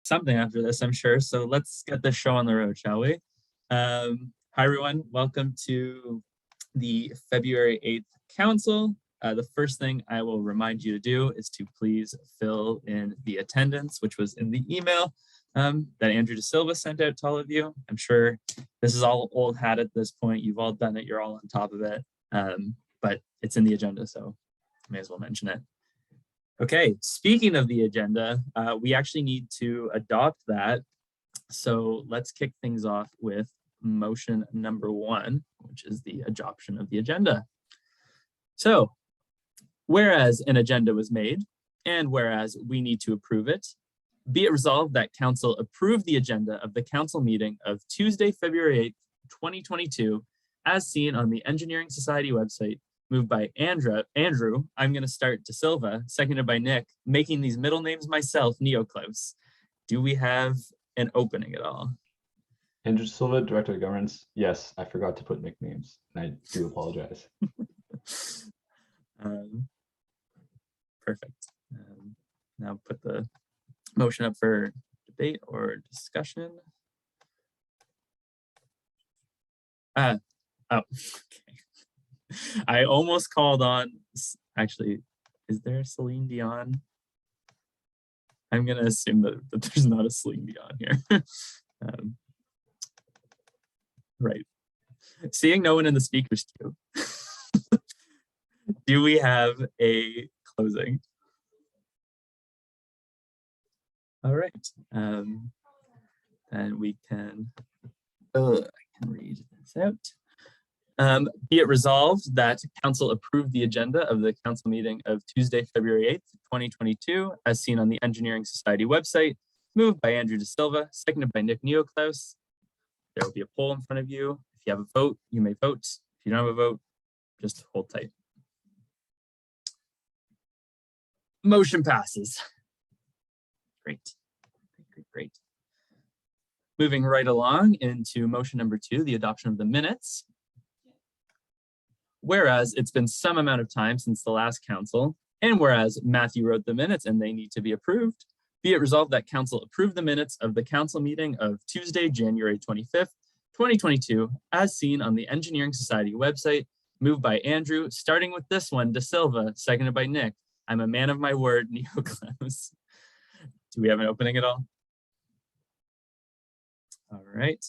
something after this, I'm sure. So let's get this show on the road, shall we? Hi, everyone. Welcome to the February 8th Council. The first thing I will remind you to do is to please fill in the attendance, which was in the email that Andrew De Silva sent out to all of you. I'm sure this is all old hat at this point. You've all done it. You're all on top of it. But it's in the agenda, so I may as well mention it. Okay, speaking of the agenda, we actually need to adopt that. So let's kick things off with motion number 1, which is the adoption of the agenda. So, whereas an agenda was made, and whereas we need to approve it, be it resolved that Council approve the agenda of the Council meeting of Tuesday, February 8th, 2022, as seen on the Engineering Society website, moved by Andrew. I'm going to start De Silva, seconded by Nick, making these middle names myself, Neoclose. Do we have an opening at all? Andrew De Silva, Director of Governance. Yes, I forgot to put nicknames, and I do apologize. Perfect. Now put the motion up for debate or discussion. Oh, okay. I almost called on, actually, is there a Celine Dion? I'm going to assume that there's not a Celine Dion here. Right. Seeing no one in the speakers queue, do we have a closing? All right. And we can, I can read this out. Be it resolved that Council approve the agenda of the Council meeting of Tuesday, February 8th, 2022, as seen on the Engineering Society website, moved by Andrew De Silva, seconded by Nick Neoclose. There will be a poll in front of you. If you have a vote, you may vote. If you don't have a vote, just hold tight. Motion passes. Great. Great. Moving right along into motion number 2, the adoption of the minutes. Whereas it's been some amount of time since the last council, and whereas Matthew wrote the minutes and they need to be approved, be it resolved that Council approve the minutes of the Council meeting of Tuesday, January 25th, 2022, as seen on the Engineering Society website, moved by Andrew, starting with this one, De Silva, seconded by Nick. I'm a man of my word, Neoclose. Do we have an opening at all? All right.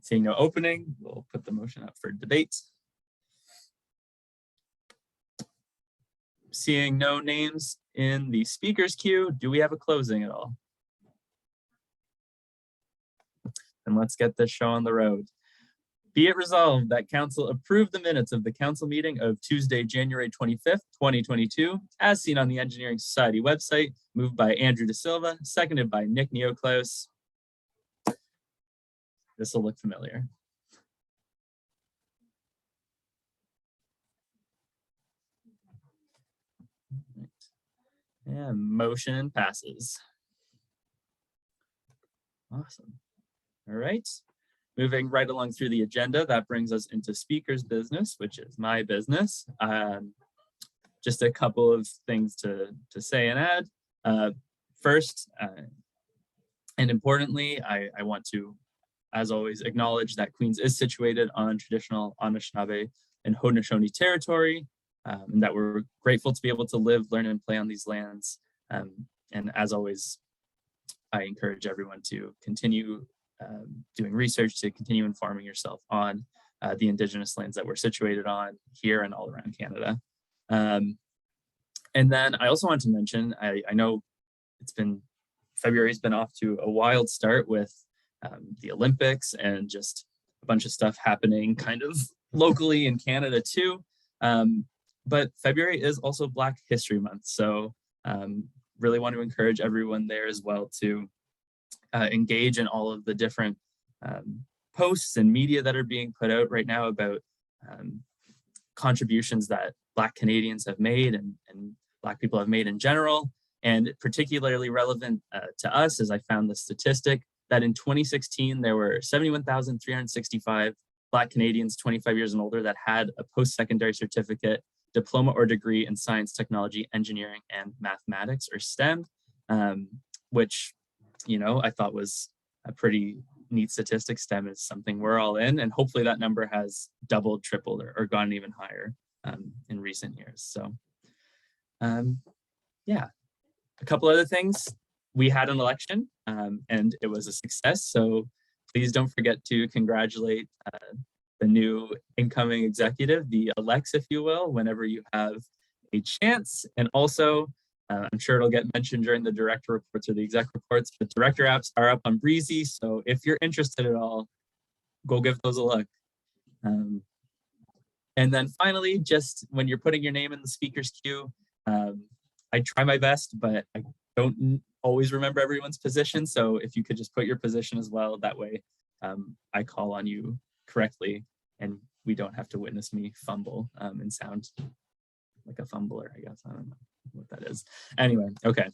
Seeing no opening, we'll put the motion up for debate. Seeing no names in the speakers queue, do we have a closing at all? And let's get this show on the road. Be it resolved that Council approve the minutes of the Council meeting of Tuesday, January 25th, 2022, as seen on the Engineering Society website, moved by Andrew De Silva, seconded by Nick Neoclose. This will look familiar. And motion passes. Awesome. All right. Moving right along through the agenda, that brings us into speaker's business, which is my business. Just a couple of things to say and add. First, and importantly, I want to, as always, acknowledge that Queens is situated on traditional Anishinaabe and Haudenosaunee territory, and that we're grateful to be able to live, learn, and play on these lands. And as always, I encourage everyone to continue doing research, to continue informing yourself on the Indigenous lands that we're situated on here and all around Canada. And then I also want to mention, I know February's been off to a wild start with the Olympics and just a bunch of stuff happening kind of locally in Canada too. But February is also Black History Month. So really want to encourage everyone there as well to engage in all of the different posts and media that are being put out right now about contributions that Black Canadians have made and Black people have made in general. And particularly relevant to us, as I found the statistic that in 2016, there were 71,365 Black Canadians 25 years and older that had a post-secondary certificate, diploma or degree in science, technology, engineering, and mathematics, or STEM. which, you know, I thought was a pretty neat statistic. STEM is something we're all in, and hopefully that number has doubled, tripled, or gone even higher in recent years. So yeah, a couple other things. We had an election and it was a success. So please don't forget to congratulate the new incoming executive, the elects, if you will, whenever you have a chance. And also, I'm sure it'll get mentioned during the director reports or the exec reports, but director apps are up on Breezy. So if you're interested at all, go give those a look. And then finally, just when you're putting your name in the speaker's queue, I try my best, but I don't always remember everyone's position. So if you could just put your position as well, that way I call on you correctly and we don't have to witness me fumble and sound like a fumbler, I guess. I don't know what that is. Anyway, okay.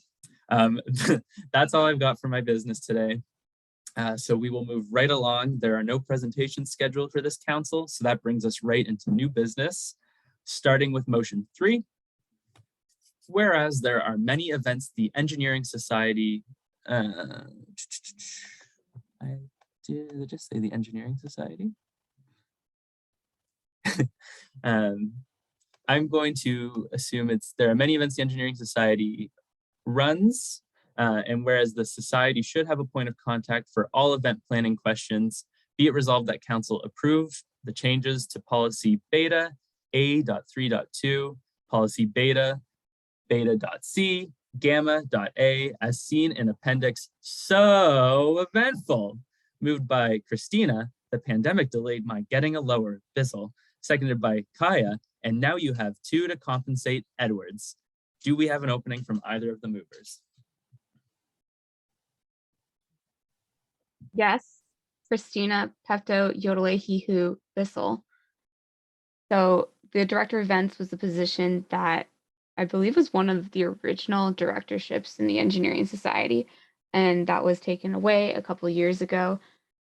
That's all I've got for my business today. So we will move right along. There are no presentations scheduled for this council, so that brings us right into new business, starting with motion 3. Whereas there are many events the Engineering Society, did I just say the Engineering Society? I'm going to assume there are many events the Engineering Society runs, and whereas the Society should have a point of contact for all event planning questions, be it resolved that Council approve the changes to Policy Beta A.3.2, Policy Beta, Beta.C, Gamma.A, as seen in Appendix So Eventful, moved by Christina. The pandemic delayed my getting a lower, Bissell, seconded by Kaya, and now you have 2 to compensate Edwards. Do we have an opening from either of the movers? Yes, Christina, Pepto, Yodelehihu, Bissell. So the director of events was the position that I believe was one of the original directorships in the Engineering Society, and that was taken away a couple of years ago.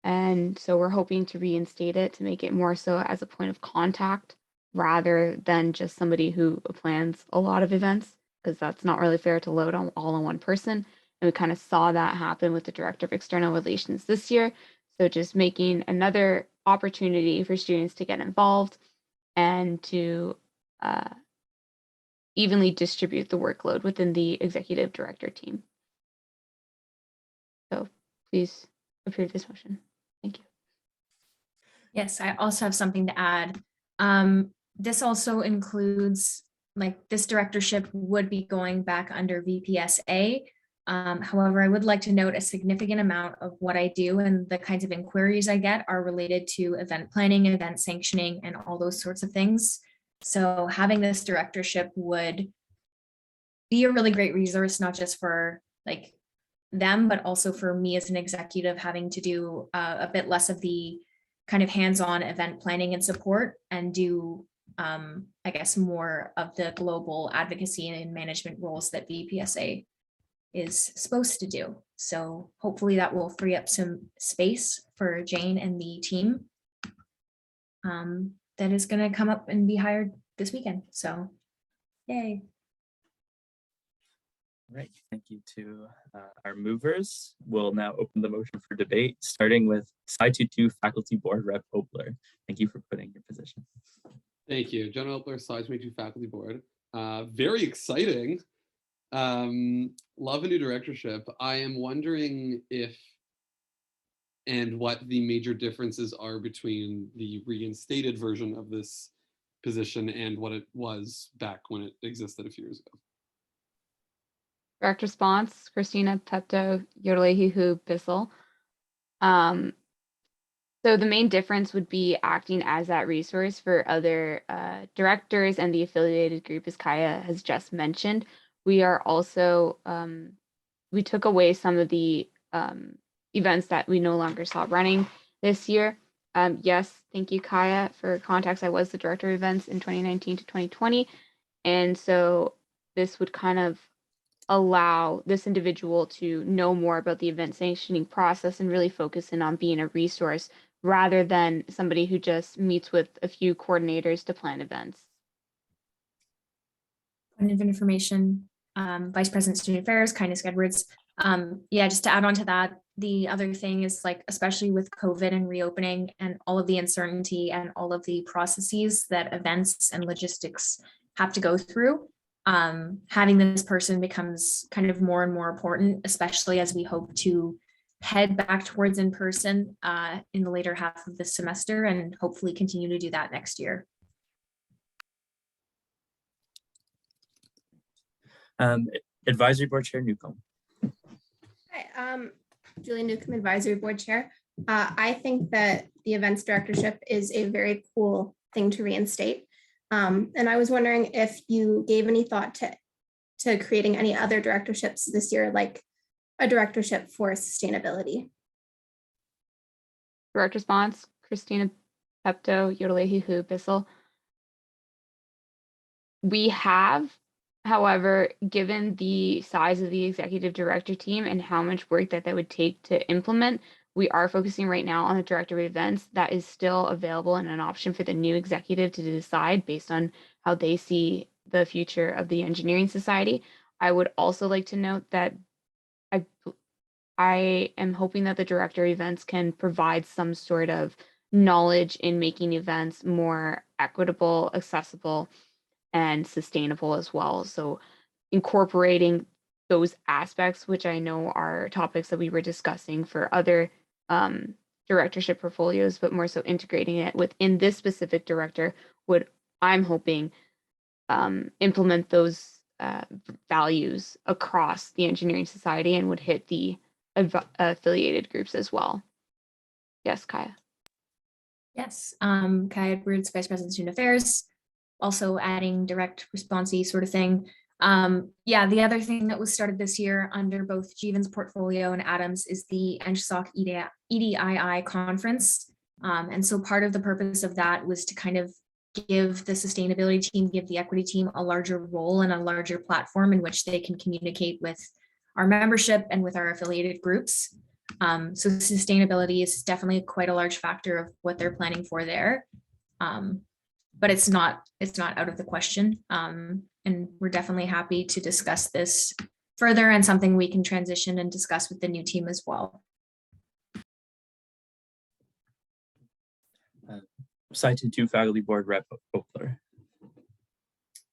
And so we're hoping to reinstate it to make it more so as a point of contact rather than just somebody who plans a lot of events, because that's not really fair to load on all on one person. And we kind of saw that happen with the Director of External Relations this year. So just making another opportunity for students to get involved and to evenly distribute the workload within the executive director team. So please approve this motion. Thank you. Yes, I also have something to add. This also includes, like, this directorship would be going back under VPSA. However, I would like to note a significant amount of what I do and the kinds of inquiries I get are related to event planning, event sanctioning, and all those sorts of things. So having this directorship would be a really great resource, not just for like them, but also for me as an executive, having to do a bit less of the kind of hands-on event planning and support and do, I guess, more of the global advocacy and management roles that VPSA is supposed to do. So hopefully that will free up some space for Jane and the team that is going to come up and be hired this weekend. So yay. All right, thank you to our movers. We'll now open the motion for debate, starting with Sci-22 Faculty Board Rep Opler. Thank you for putting your position. Thank you, John Opler, Sci-22 Faculty Board. Very exciting. Love a new directorship. I am wondering if and what the major differences are between the reinstated version of this position and what it was back when it existed a few years ago. Direct response, Christina, Pepto, Yodelehihu, Bissell. So the main difference would be acting as that resource for other directors and the affiliated group, as Kaya has just mentioned. We are also, we took away some of the events that we no longer saw running this year. Yes, thank you, Kaya, for context. I was the director of events in 2019 to 2020. And so this would kind of allow this individual to know more about the event sanctioning process and really focus in on being a resource rather than somebody who just meets with a few coordinators to plan events. Point of information, Vice President Student Affairs, Kindness Edwards. Yeah, just to add on to that, the other thing is like, especially with COVID and reopening and all of the uncertainty and all of the processes that events and logistics have to go through, having this person becomes kind of more and more important, especially as we hope to head back towards in person in the later half of this semester and hopefully continue to do that next year. Advisory Board Chair Newcomb. Hi, Julie Newcomb, Advisory Board Chair. I think that the events directorship is a very cool thing to reinstate. And I was wondering if you gave any thought to creating any other directorships this year, like a directorship for sustainability. Direct response, Christina Pepto, Yodelehi Bissell. We have, however, given the size of the executive director team and how much work that would take to implement, we are focusing right now on the director of events. That is still available and an option for the new executive to decide based on how they see the future of the Engineering Society. I would also like to note that I am hoping that the director of events can provide some sort of knowledge in making events more equitable, accessible, and sustainable as well. So incorporating those aspects, which I know are topics that we were discussing for other directorship portfolios, but more so integrating it within this specific director would, I'm hoping, implement those values across the Engineering Society and would hit the affiliated groups as well. Yes, Kaya. Yes, Kaya Edwards, Vice President Student Affairs, also adding direct responsey sort of thing. Yeah, the other thing that was started this year under both Jeevan's portfolio and Adam's is the EngSoc EDII conference. And so part of the purpose of that was to kind of give the sustainability team, give the equity team a larger role and a larger platform in which they can communicate with our membership and with our affiliated groups. So sustainability is definitely quite a large factor of what they're planning for there. But it's not out of the question. And we're definitely happy to discuss this further and something we can transition and discuss with the new team as well. Cited to Faculty Board Rep Oakler.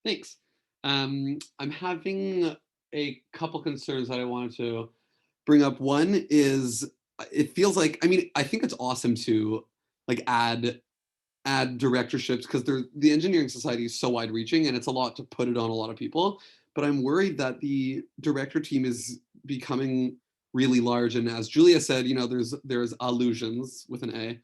Thanks. I'm having a couple concerns that I wanted to bring up. One is it feels like, I mean, I think it's awesome to like add directorships because the Engineering Society is so wide reaching and it's a lot to put it on a lot of people, but I'm worried that the director team is becoming really large. And as Julia said, you know, there's allusions with an A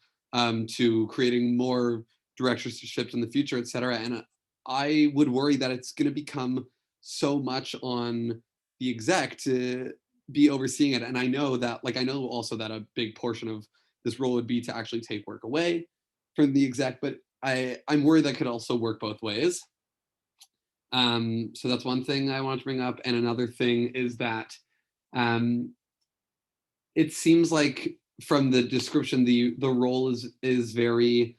to creating more directorships in the future, et cetera. And I would worry that it's going to become so much on the exec to be overseeing it. And I know that, like, I know also that a big portion of this role would be to actually take work away from the exec, but I'm worried that could also work both ways. So that's one thing I want to bring up. And another thing is that it seems like from the description, the role is very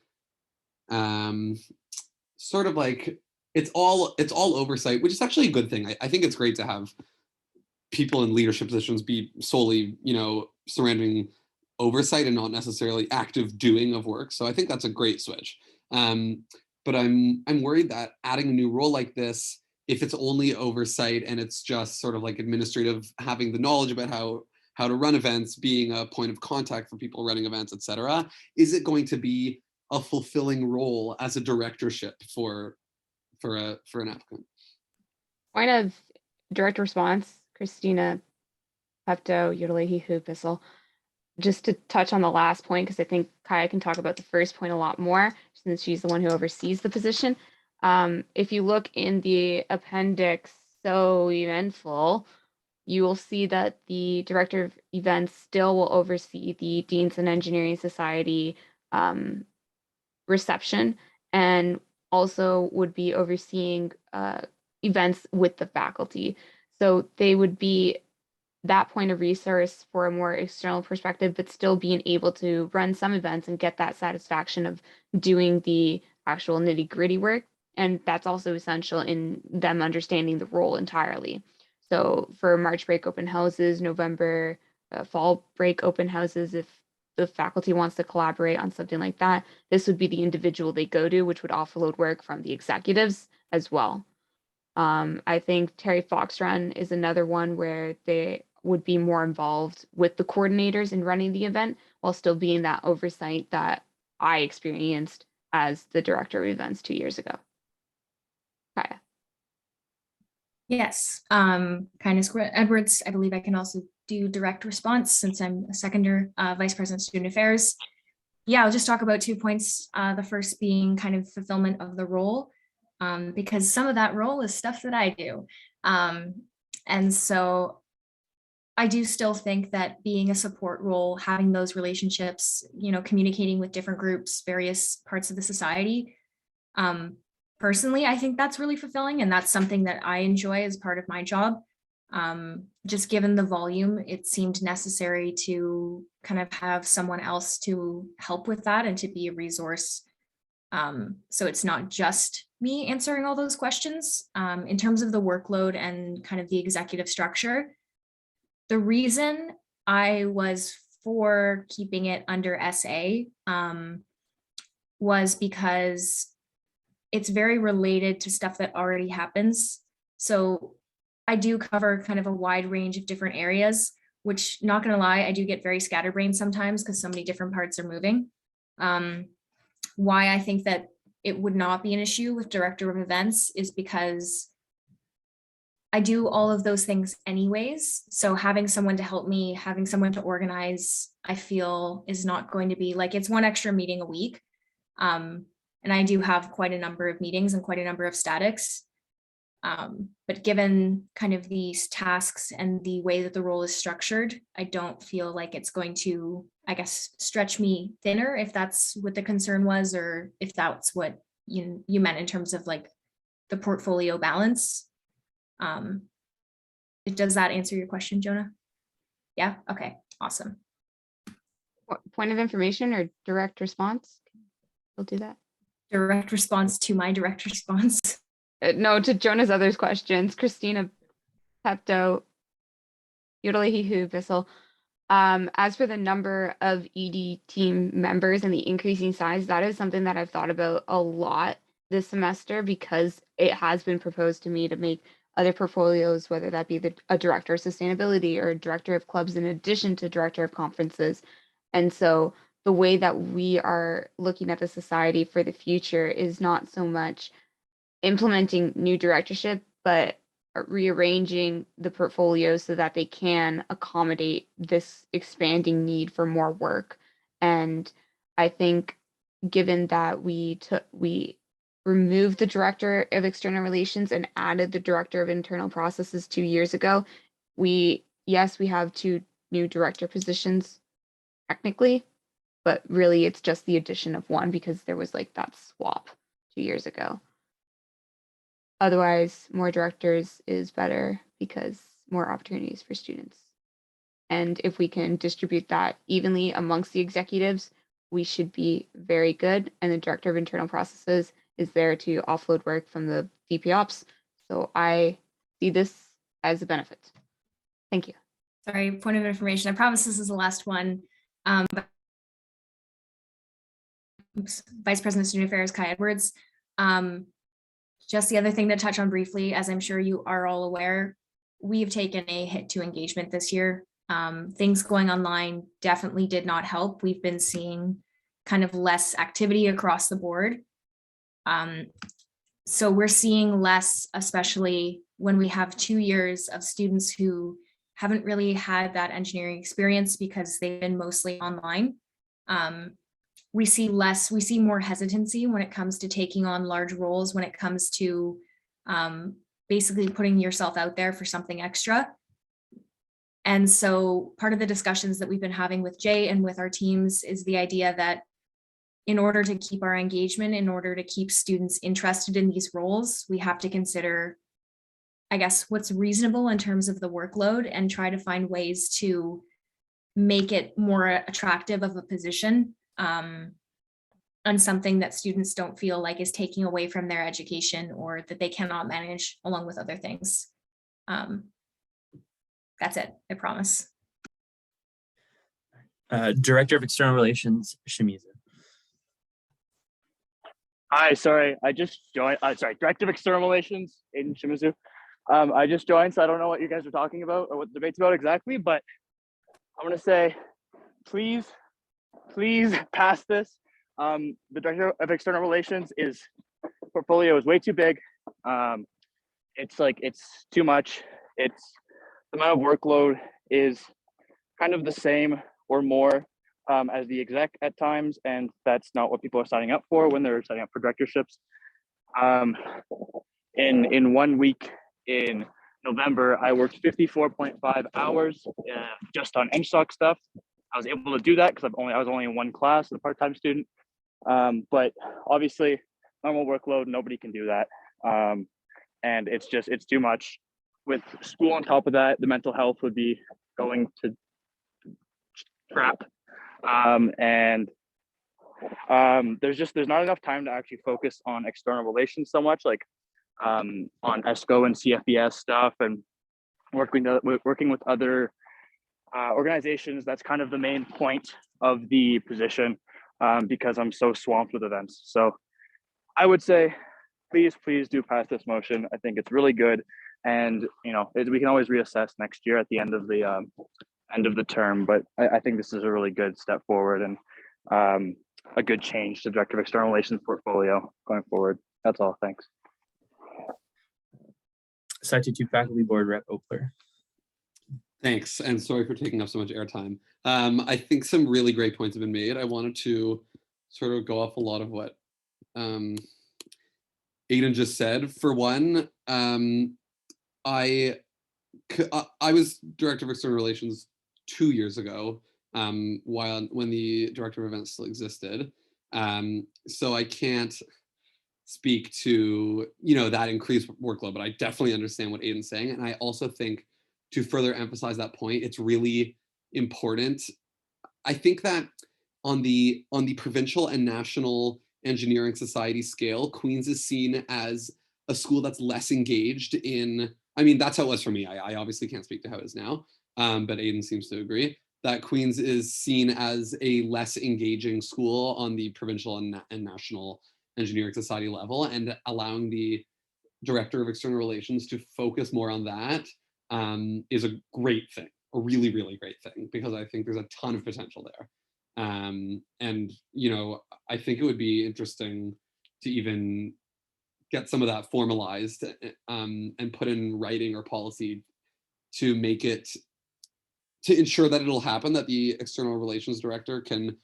sort of like it's all oversight, which is actually a good thing. I think it's great to have people in leadership positions be solely, you know, surrounding oversight and not necessarily active doing of work. So I think that's a great switch. But I'm worried that adding a new role like this, if it's only oversight and it's just sort of like administrative, having the knowledge about how to run events, being a point of contact for people running events, et cetera, is it going to be a fulfilling role as a directorship for an applicant? Point of direct response, Christina Pepto, Yodelehi Bissell. Just to touch on the last point, because I think Kaya can talk about the first point a lot more, since she's the one who oversees the position. If you look in the appendix, so eventful, you will see that the director of events still will oversee the Deans and Engineering Society reception, and also would be overseeing events with the faculty. So they would be that point of resource for a more external perspective, but still being able to run some events and get that satisfaction of doing the actual nitty-gritty work. And that's also essential in them understanding the role entirely. So for March break open houses, November fall break open houses, if the faculty wants to collaborate on something like that, this would be the individual they go to, which would offload work from the executives as well. I think Terry Fox Run is another one where they would be more involved with the coordinators in running the event while still being that oversight that I experienced as the director of events 2 years ago. Kaya. Yes, Kindness Edwards. I believe I can also do direct response since I'm a seconder vice president of student affairs. Yeah, I'll just talk about 2 points. The first being kind of fulfillment of the role, because some of that role is stuff that I do. And so I do still think that being a support role, having those relationships, communicating with different groups, various parts of the society, personally, I think that's really fulfilling, and that's something that I enjoy as part of my job. Just given the volume, it seemed necessary to kind of have someone else to help with that and to be a resource. So it's not just me answering all those questions. In terms of the workload and kind of the executive structure, the reason I was for keeping it under SA was because it's very related to stuff that already happens. So I do cover kind of a wide range of different areas, which, not gonna lie, I do get very scatterbrained sometimes because so many different parts are moving. Why I think that it would not be an issue with director of events is because I do all of those things anyways. So having someone to help me, having someone to organize, I feel is not going to be like, it's one extra meeting a week. And I do have quite a number of meetings and quite a number of statics. But given kind of these tasks and the way that the role is structured, I don't feel like it's going to, I guess, stretch me thinner, if that's what the concern was, or if that's what you meant in terms of like the portfolio balance. Does that answer your question, Jonah? Yeah, okay, awesome. Point of information or direct response? We'll do that. Direct response to my direct response. No, to Jonah's other questions. Christina, Pepto, Yodelehihu, Bissell. As for the number of ED team members and the increasing size, that is something that I've thought about a lot this semester because it has been proposed to me to make other portfolios, whether that be a director of sustainability or a director of clubs in addition to director of conferences. And so the way that we are looking at the society for the future is not so much implementing new directorship, but rearranging the portfolio so that they can accommodate this expanding need for more work. And I think given that we removed the director of external relations and added the director of internal processes 2 years ago, we have 2 new director positions technically, but really it's just the addition of one because there was like that swap 2 years ago. Otherwise, more directors is better because more opportunities for students. And if we can distribute that evenly amongst the executives, we should be very good. And the director of internal processes is there to offload work from the VP Ops. So I see this as a benefit. Thank you. Sorry, point of information. I promise this is the last one. Vice President of Student Affairs, Kai Edwards. Just the other thing to touch on briefly, as I'm sure you are all aware, we've taken a hit to engagement this year. Things going online definitely did not help. We've been seeing kind of less activity across the board. So we're seeing less, especially when we have 2 years of students who haven't really had that engineering experience because they've been mostly online. We see more hesitancy when it comes to taking on large roles, when it comes to basically putting yourself out there for something extra. And so part of the discussions that we've been having with Jay and with our teams is the idea that in order to keep our engagement, in order to keep students interested in these roles, we have to consider, I guess, what's reasonable in terms of the workload and try to find ways to make it more attractive of a position. On something that students don't feel like is taking away from their education or that they cannot manage along with other things. That's it, I promise. Director of External Relations, Shimizu. Hi, sorry, I just joined. Sorry, Director of External Relations, Aiden Shimizu. I just joined, so I don't know what you guys are talking about or what the debate's about exactly, but I want to say, please pass this. The Director of External Relations portfolio is way too big. It's too much. The amount of workload is kind of the same or more as the exec at times, and that's not what people are signing up for when they're signing up for directorships. In 1 week in November, I worked 54.5 hours just on EngSoc stuff. I was able to do that because I was only in one class, a part-time student. But obviously, normal workload, nobody can do that, and it's too much. With school on top of that, the mental health would be going to crap. And there's not enough time to actually focus on external relations so much, like on ESCO and CFES stuff, and working with other organizations. That's kind of the main point of the position, because I'm so swamped with events. So I would say, please do pass this motion. I think it's really good, and we can always reassess next year at the end of the term. But I think this is a really good step forward and a good change to Director of External Relations portfolio going forward. That's all. Thanks. Site 2 Faculty Board Rep Opler. Thanks, and sorry for taking up so much airtime. I think some really great points have been made. I wanted to sort of go off a lot of what Aiden just said. For one, I was Director of External Relations 2 years ago, when the Director of Events still existed. So I can't speak to that increased workload, but I definitely understand what Aiden's saying. And I also think, to further emphasize that point, it's really important. I think that on the provincial and national engineering society scale, Queen's is seen as a school that's less engaged in, I mean, that's how it was for me. I obviously can't speak to how it is now, but Aiden seems to agree that Queen's is seen as a less engaging school on the provincial and national engineering society level, and allowing the Director of External Relations to focus more on that is a great thing, a really, really great thing, because I think there's a ton of potential there. And, I think it would be interesting to even get some of that formalized and put in writing or policy to make it, to ensure that it'll happen, that the External Relations Director can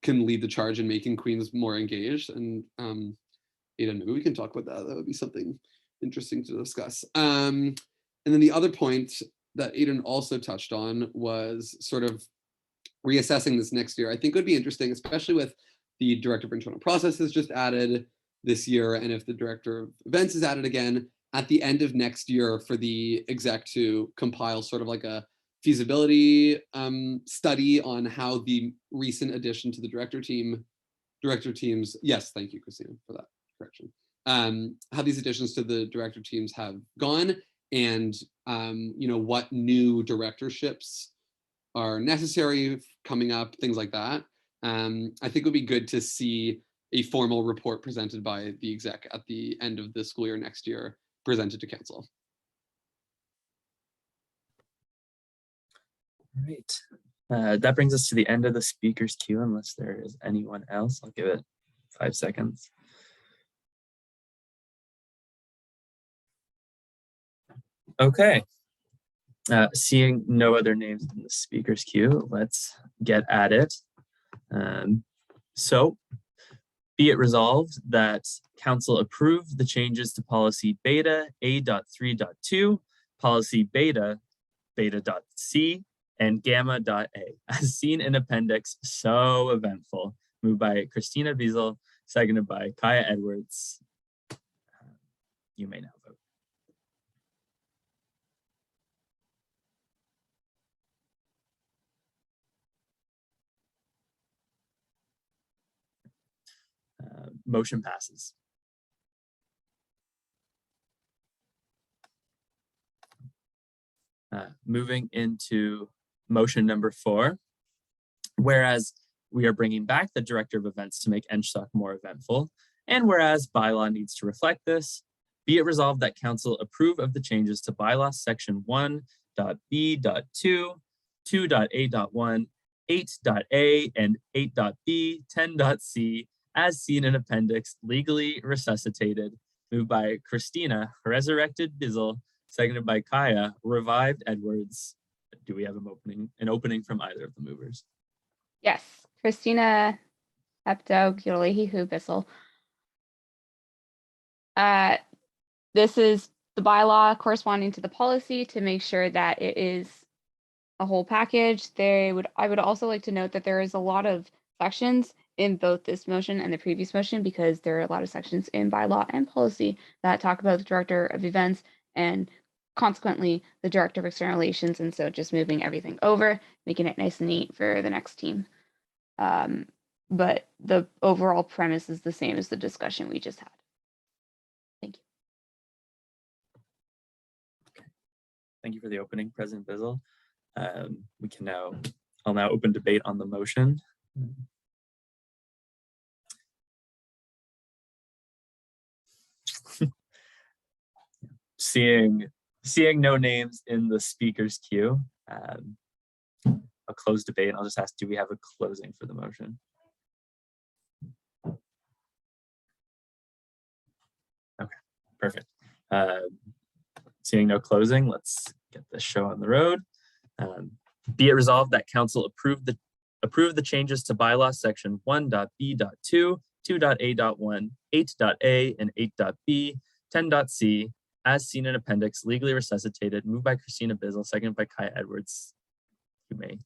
lead the charge in making Queens more engaged. And Aiden, maybe we can talk about that. That would be something interesting to discuss. And then the other point that Aiden also touched on was sort of reassessing this next year. I think it would be interesting, especially with the Director of Internal Processes just added this year, and if the Director of Events is added again at the end of next year, for the exec to compile sort of like a feasibility study on how the recent addition to the director teams, yes, thank you, Christina, for that correction, how these additions to the director teams have gone, and what new directorships are necessary coming up, things like that. I think it would be good to see a formal report presented by the exec at the end of the school year next year, presented to council. All right. That brings us to the end of the speakers queue, unless there is anyone else. I'll give it 5 seconds. Okay. Seeing no other names in the speakers queue, let's get at it. So be it resolved that Council approve the changes to policy beta A.3.2, policy beta.c, and gamma.a, as seen in appendix so eventful. Moved by Christina Wiesel, seconded by Kaya Edwards. You may now vote. Motion passes. Moving into motion number 4, whereas we are bringing back the director of events to make EngSoc more eventful, and whereas bylaw needs to reflect this, be it resolved that council approve of the changes to bylaw section 1.b.2, 2.a.1, 8.a, and 8.b, 10.c, as seen in appendix, legally resuscitated, moved by Christina, resurrected Bizzle, seconded by Kaya, revived Edwards. Do we have an opening from either of the movers? Yes, Christina Pepto Yodelehi Bissell. This is the bylaw corresponding to the policy to make sure that it is a whole package. I would also like to note that there is a lot of sections in both this motion and the previous motion, because there are a lot of sections in bylaw and policy that talk about the director of events and consequently the director of external relations. And so just moving everything over, making it nice and neat for the next team. But the overall premise is the same as the discussion we just had. Thank you. Thank you for the opening, President Bizzle. I'll now open debate on the motion. Seeing no names in the speaker's queue, I'll close debate. I'll just ask, do we have a closing for the motion? Okay, perfect. Seeing no closing, let's get this show on the road. Be it resolved that council approve the changes to bylaw section 1.b.2, 2.a.1, 8.a, and 8.b, 10.c, as seen in appendix, legally resuscitated, moved by Christina Bizzle, seconded by Kaya Edwards. You may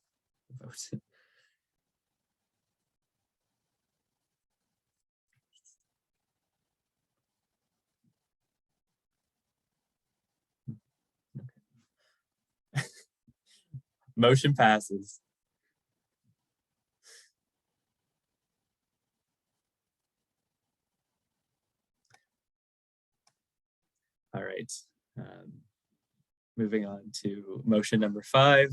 vote. Motion passes. All right. Moving on to motion number 5.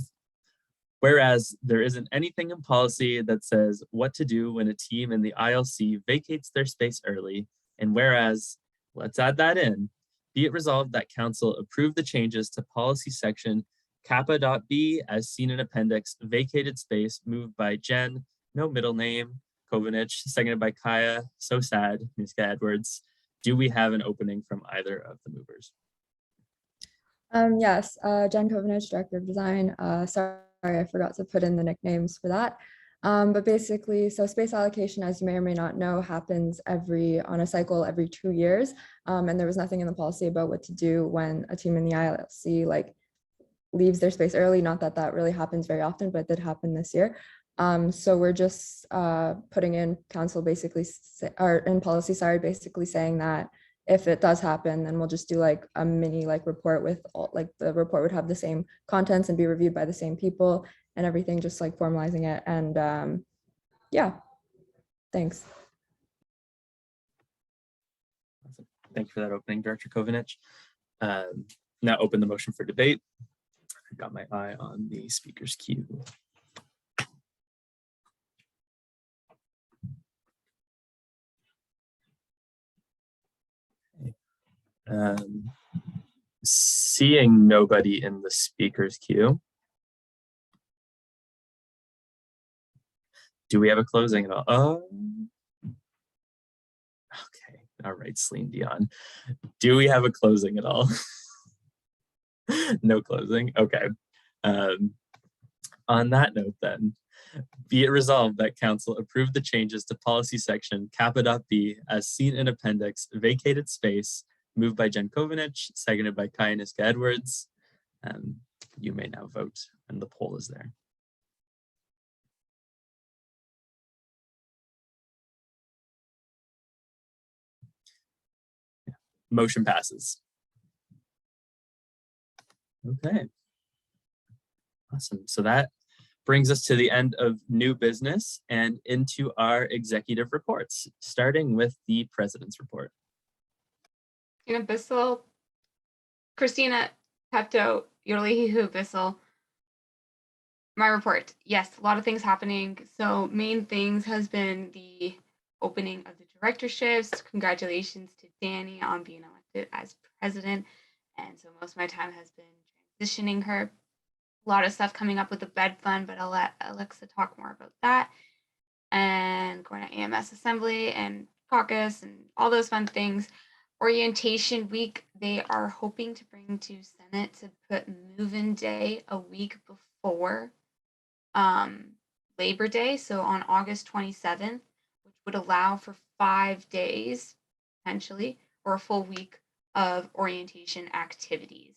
Whereas there isn't anything in policy that says what to do when a team in the ILC vacates their space early, and whereas, let's add that in, be it resolved that council approve the changes to policy section kappa.b as seen in appendix, vacated space, moved by Jen, no middle name, Kovanich, seconded by Kaya, so sad, Miska Edwards. Do we have an opening from either of the movers? Yes, Jen Kovanich, Director of Design. Sorry, I forgot to put in the nicknames for that. But basically, so space allocation, as you may or may not know, happens on a cycle every 2 years. And there was nothing in the policy about what to do when a team in the ILC leaves their space early. Not that that really happens very often, but it did happen this year. So we're just putting in council basically, or in policy, sorry, basically saying that if it does happen, then we'll just do a mini report with all, the report would have the same contents and be reviewed by the same people and everything, just formalizing it. And yeah, thanks. Awesome. Thank you for that opening, Director Kovanich. Now open the motion for debate. I got my eye on the speaker's queue. Seeing nobody in the speaker's queue, do we have a closing at all? Okay, all right, Celine Dion. Do we have a closing at all? No closing, okay. On that note then, be it resolved that council approve the changes to policy section kappa.b as seen in appendix, vacated space, moved by Jen Kovanich, seconded by Kaya Niska Edwards. You may now vote, and the poll is there. Motion passes. Okay. Awesome. So that brings us to the end of new business and into our executive reports, starting with the president's report. Bissell, Christina Pepto Yodelehihu Bissell. My report. Yes, a lot of things happening. So main things has been the opening of the directorships. Congratulations to Danny on being elected as president. And so most of my time has been transitioning her. A lot of stuff coming up with the bed fund, but I'll let Alexa talk more about that. And going to AMS assembly and caucus and all those fun things. Orientation week, they are hoping to bring to Senate to put move-in day a week before Labor Day, so on August 27th, which would allow for 5 days, potentially, or a full week of orientation activities.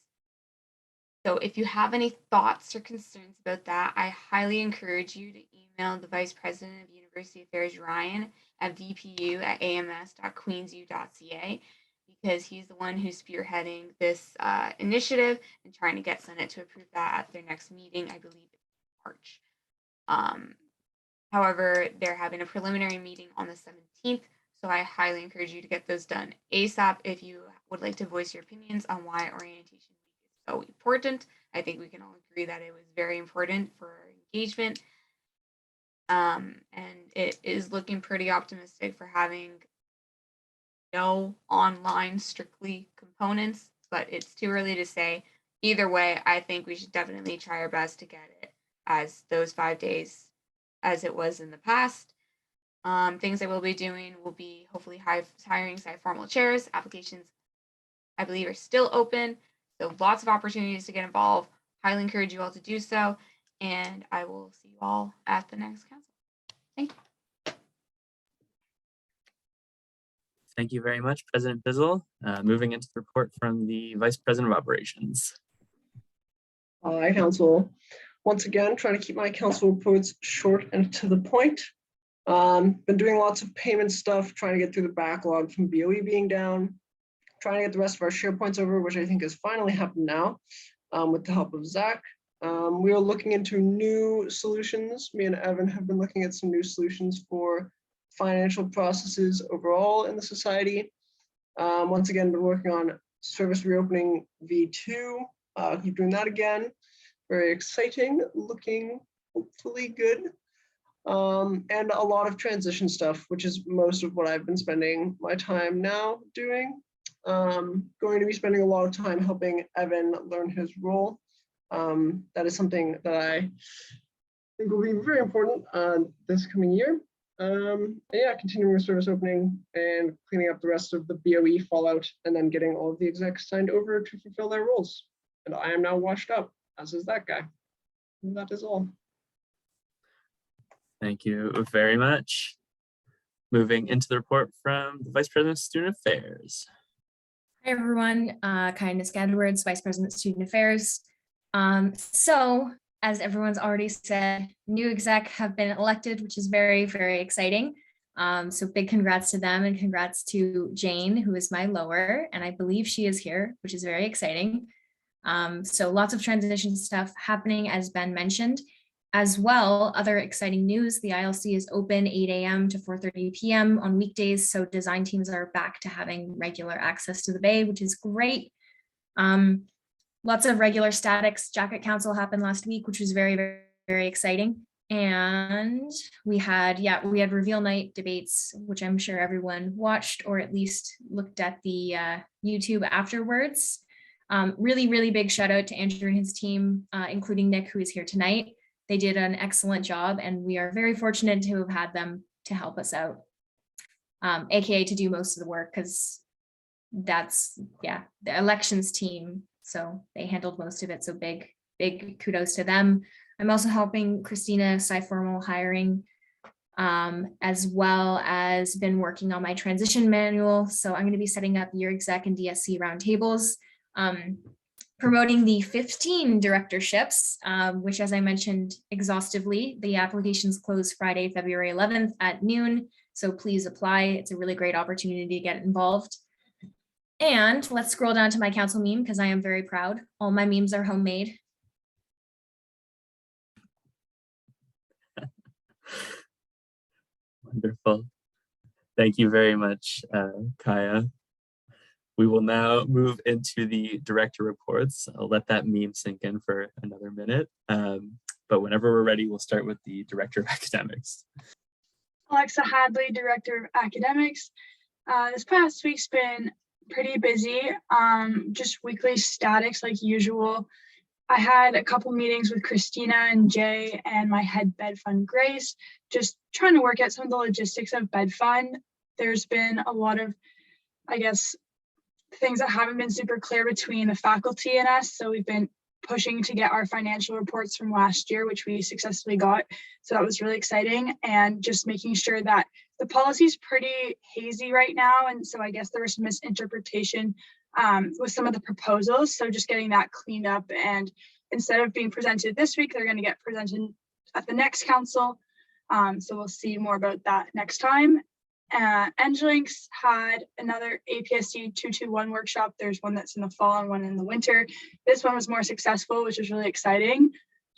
So if you have any thoughts or concerns about that, I highly encourage you to email the Vice President of University Affairs, Ryan, at vpu@ams.queensu.ca, because he's the one who's spearheading this initiative and trying to get Senate to approve that at their next meeting, I believe it's March. However, they're having a preliminary meeting on the 17th, so I highly encourage you to get those done ASAP if you would like to voice your opinions on why orientation week is so important. I think we can all agree that it was very important for our engagement. And it is looking pretty optimistic for having no online strictly components, but it's too early to say. Either way, I think we should definitely try our best to get it as those 5 days as it was in the past. Things I will be doing will be hopefully hiring site formal chairs. Applications, I believe, are still open. So lots of opportunities to get involved. Highly encourage you all to do so. And I will see you all at the next council. Thank you. Thank you very much, President Bizzle. Moving into the report from the Vice President of Operations. Hi, Council. Once again, trying to keep my council reports short and to the point. Been doing lots of payment stuff, trying to get through the backlog from BOE being down, trying to get the rest of our SharePoints over, which I think has finally happened now with the help of Zach. We are looking into new solutions. Me and Evan have been looking at some new solutions for financial processes overall in the society. Once again, been working on service reopening V2. Keep doing that again. Very exciting, looking hopefully good. And a lot of transition stuff, which is most of what I've been spending my time now doing. Going to be spending a lot of time helping Evan learn his role. That is something that I think will be very important this coming year. And yeah, continuing with service opening and cleaning up the rest of the BOE fallout, and then getting all of the execs signed over to fulfill their roles. And I am now washed up, as is that guy. And that is all. Thank you very much. Moving into the report from the Vice President of Student Affairs. Hi, everyone. Kindness Edwards, Vice President of Student Affairs. So, as everyone's already said, new exec have been elected, which is very, very exciting. So big congrats to them, and congrats to Jane, who is my lower, and I believe she is here, which is very exciting. So lots of transition stuff happening, as Ben mentioned. As well, other exciting news, the ILC is open 8 a.m. to 4:30 p.m. on weekdays, so design teams are back to having regular access to the Bay, which is great. Lots of regular statics jacket council happened last week, which was very, very, very exciting. And we had reveal night debates, which I'm sure everyone watched or at least looked at the YouTube afterwards. Really, really big shout out to Andrew and his team, including Nick, who is here tonight. They did an excellent job, and we are very fortunate to have had them to help us out, AKA to do most of the work, because that's, yeah, the elections team. So they handled most of it. So big kudos to them. I'm also helping Christina sci-formal hiring, as well as been working on my transition manual. So I'm going to be setting up your Exec and Dsc Roundtables, promoting the 15 directorships, which, as I mentioned exhaustively, the applications close Friday, February 11th at noon. So please apply. It's a really great opportunity to get involved. And let's scroll down to my council meme, because I am very proud. All my memes are homemade. Wonderful. Thank you very much, Kaya. We will now move into the director reports. I'll let that meme sink in for another minute. But whenever we're ready, we'll start with the director of academics. Alexa Hadley, Director of Academics. This past week's been pretty busy, just weekly statics like usual. I had a couple meetings with Christina and Jay and my head bed fund Grace, just trying to work out some of the logistics of bed fund. There's been a lot of, I guess, things that haven't been super clear between the faculty and us. So we've been pushing to get our financial reports from last year, which we successfully got. So that was really exciting. And just making sure that the policy is pretty hazy right now. And so I guess there was some misinterpretation with some of the proposals. So just getting that cleaned up, and instead of being presented this week, they're going to get presented at the next council. So we'll see more about that next time. EngLinks had another APSC 221 workshop. There's one that's in the fall and one in the winter. This one was more successful, which was really exciting.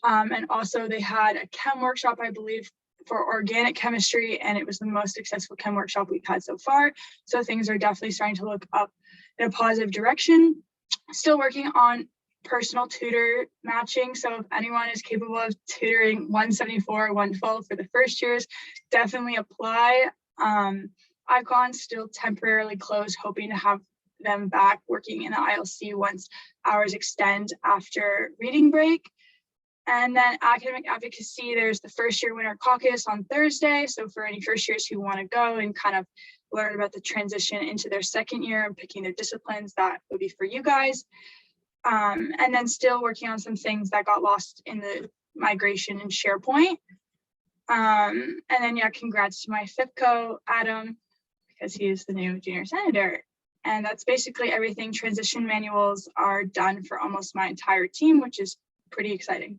And also they had a chem workshop, I believe, for organic chemistry, and it was the most successful chem workshop we've had so far. So things are definitely starting to look up in a positive direction. Still working on personal tutor matching. So if anyone is capable of tutoring 174, 112 for the first years, definitely apply. Icon still temporarily closed, hoping to have them back working in the ILC once hours extend after reading break. And then academic advocacy, there's the first year winter caucus on Thursday. So for any first years who want to go and kind of learn about the transition into their second year and picking their disciplines, that would be for you guys. And then still working on some things that got lost in the migration in SharePoint. And then, yeah, congrats to my FIPCO, Adam, because he is the new junior senator. And that's basically everything. Transition manuals are done for almost my entire team, which is pretty exciting.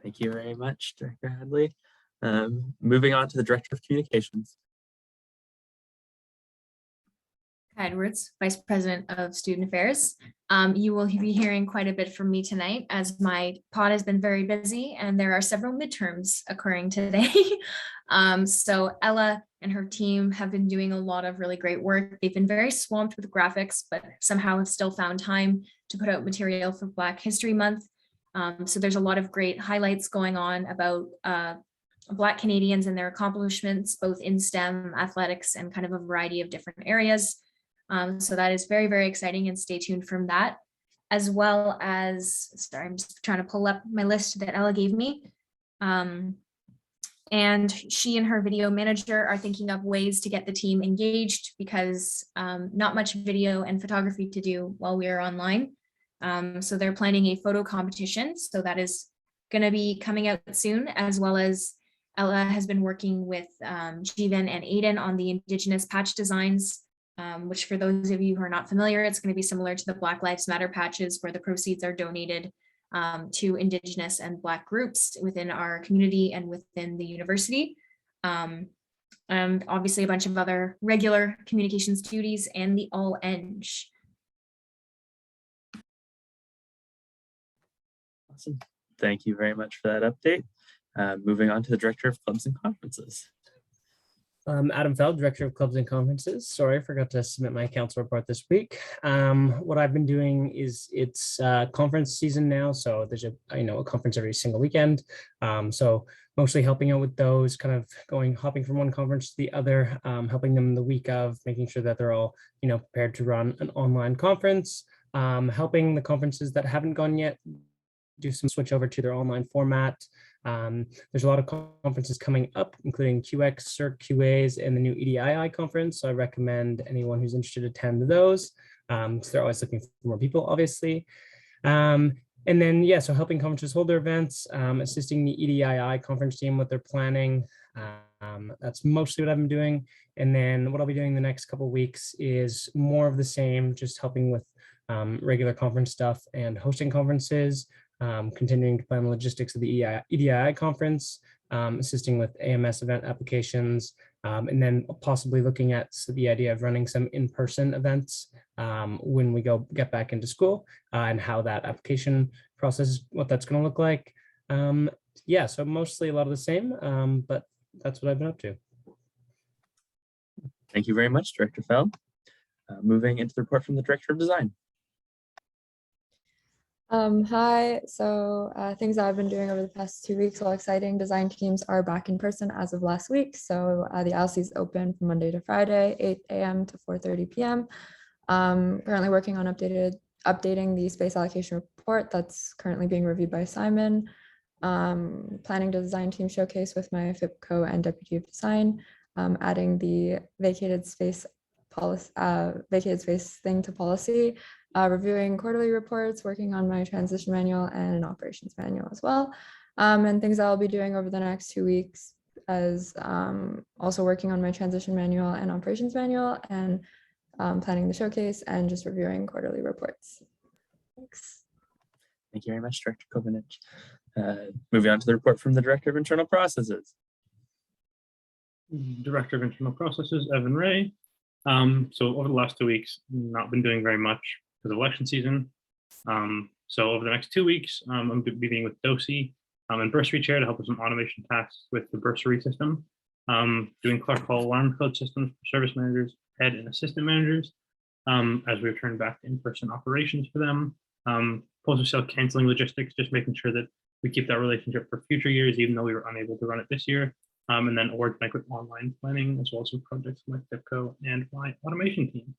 Thank you very much, Director Hadley. Moving on to the Director of Communications. Edwards, Vice President of Student Affairs. You will be hearing quite a bit from me tonight, as my pod has been very busy and there are several midterms occurring today. So Ella and her team have been doing a lot of really great work. They've been very swamped with graphics, but somehow have still found time to put out material for Black History Month. So there's a lot of great highlights going on about Black Canadians and their accomplishments, both in STEM, athletics, and kind of a variety of different areas. So that is very, very exciting, and stay tuned from that. As well as, sorry, I'm just trying to pull up my list that Ella gave me. And she and her video manager are thinking of ways to get the team engaged, because not much video and photography to do while we are online. So they're planning a photo competition. So that is going to be coming out soon, as well as Ella has been working with Jeevan and Aiden on the Indigenous patch designs, which for those of you who are not familiar, it's going to be similar to the Black Lives Matter patches, where the proceeds are donated to Indigenous and Black groups within our community and within the university. And obviously a bunch of other regular communications duties and the all Eng. Awesome. Thank you very much for that update. Moving on to the Director of Clubs and Conferences. Adam Feld, Director of Clubs and Conferences. Sorry, I forgot to submit my council report this week. What I've been doing is, it's conference season now, so there's a conference every single weekend. So mostly helping out with those, kind of hopping from one conference to the other, helping them the week of, making sure that they're all prepared to run an online conference, helping the conferences that haven't gone yet do some switch over to their online format. There's a lot of conferences coming up, including QX, CERC, QAs, and the new EDII conference. So I recommend anyone who's interested to attend those. So they're always looking for more people, obviously. And then, yeah, so helping conferences hold their events, assisting the EDII conference team with their planning. That's mostly what I've been doing. And then what I'll be doing the next couple of weeks is more of the same, just helping with regular conference stuff and hosting conferences. Continuing to plan the logistics of the EDII conference, assisting with AMS event applications, and then possibly looking at the idea of running some in-person events when we get back into school, and how that application process, what that's going to look like. Yeah, so mostly a lot of the same, but that's what I've been up to. Thank you very much, Director Feld. Moving into the report from the Director of Design. Hi, so things that I've been doing over the past 2 weeks, while exciting, design teams are back in person as of last week. So the LC is open from Monday to Friday, 8 a.m. to 4:30 p.m. Currently working on updating the space allocation report that's currently being reviewed by Simon. Planning to design team showcase with my FIPCO and Deputy of Design, adding the vacated space thing to policy, reviewing quarterly reports, working on my transition manual and an operations manual as well. And things I'll be doing over the next 2 weeks as also working on my transition manual and operations manual, and planning the showcase and just reviewing quarterly reports. Thanks. Thank you very much, Director Kovanich. Moving on to the report from the Director of Internal Processes. Director of Internal Processes, Evan Ray. So over the last 2 weeks, not been doing very much because of election season. So over the next 2 weeks, I'm going to be meeting with DOSI and bursary chair to help with some automation tasks with the bursary system. Doing Clark Hall alarm code systems for service managers, head and assistant managers, as we return back to in-person operations for them. Postal sale canceling logistics, just making sure that we keep that relationship for future years, even though we were unable to run it this year. And then awards banquet online planning, as well as some projects like FIPCO and my automation team.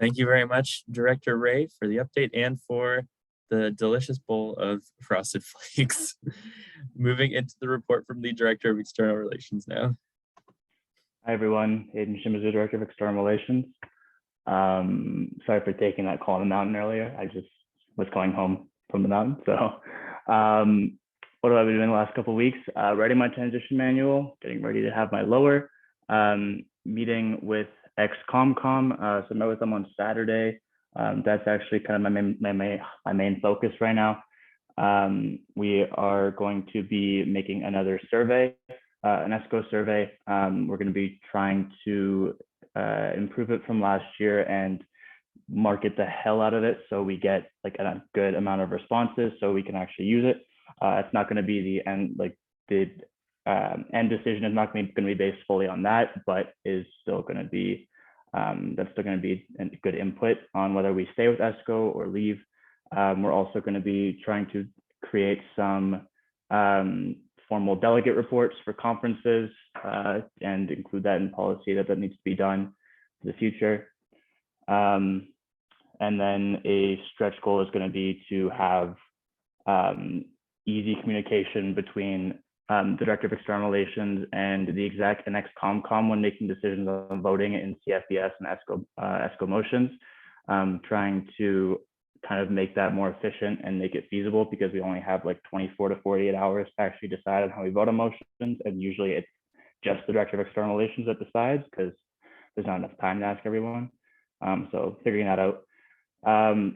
Thank you very much, Director Ray, for the update and for the delicious bowl of frosted flakes. Moving into the report from the Director of External Relations now. Hi everyone, Aiden Shimizu, Director of External Relations. Sorry for taking that call on the mountain earlier. I just was going home from the mountain. So what have I been doing the last couple of weeks? Writing my transition manual, getting ready to have my lower, meeting with ex-ComCom. So I met with them on Saturday. That's actually kind of my main focus right now. We are going to be making another survey, an ESCO survey. We're going to be trying to improve it from last year and market the hell out of it so we get like a good amount of responses so we can actually use it. It's not going to be the end, like the end decision is not going to be based fully on that, but is still going to be that's still going to be a good input on whether we stay with ESCO or leave. We're also going to be trying to create some formal delegate reports for conferences and include that in policy that needs to be done in the future. And then a stretch goal is going to be to have easy communication between the Director of External Relations and the Exec and ex-ComCom when making decisions on voting in CFBS and ESCO motions, trying to kind of make that more efficient and make it feasible, because we only have like 24 to 48 hours to actually decide on how we vote on motions. And usually it's just the Director of External Relations that decides because there's not enough time to ask everyone. So figuring that out.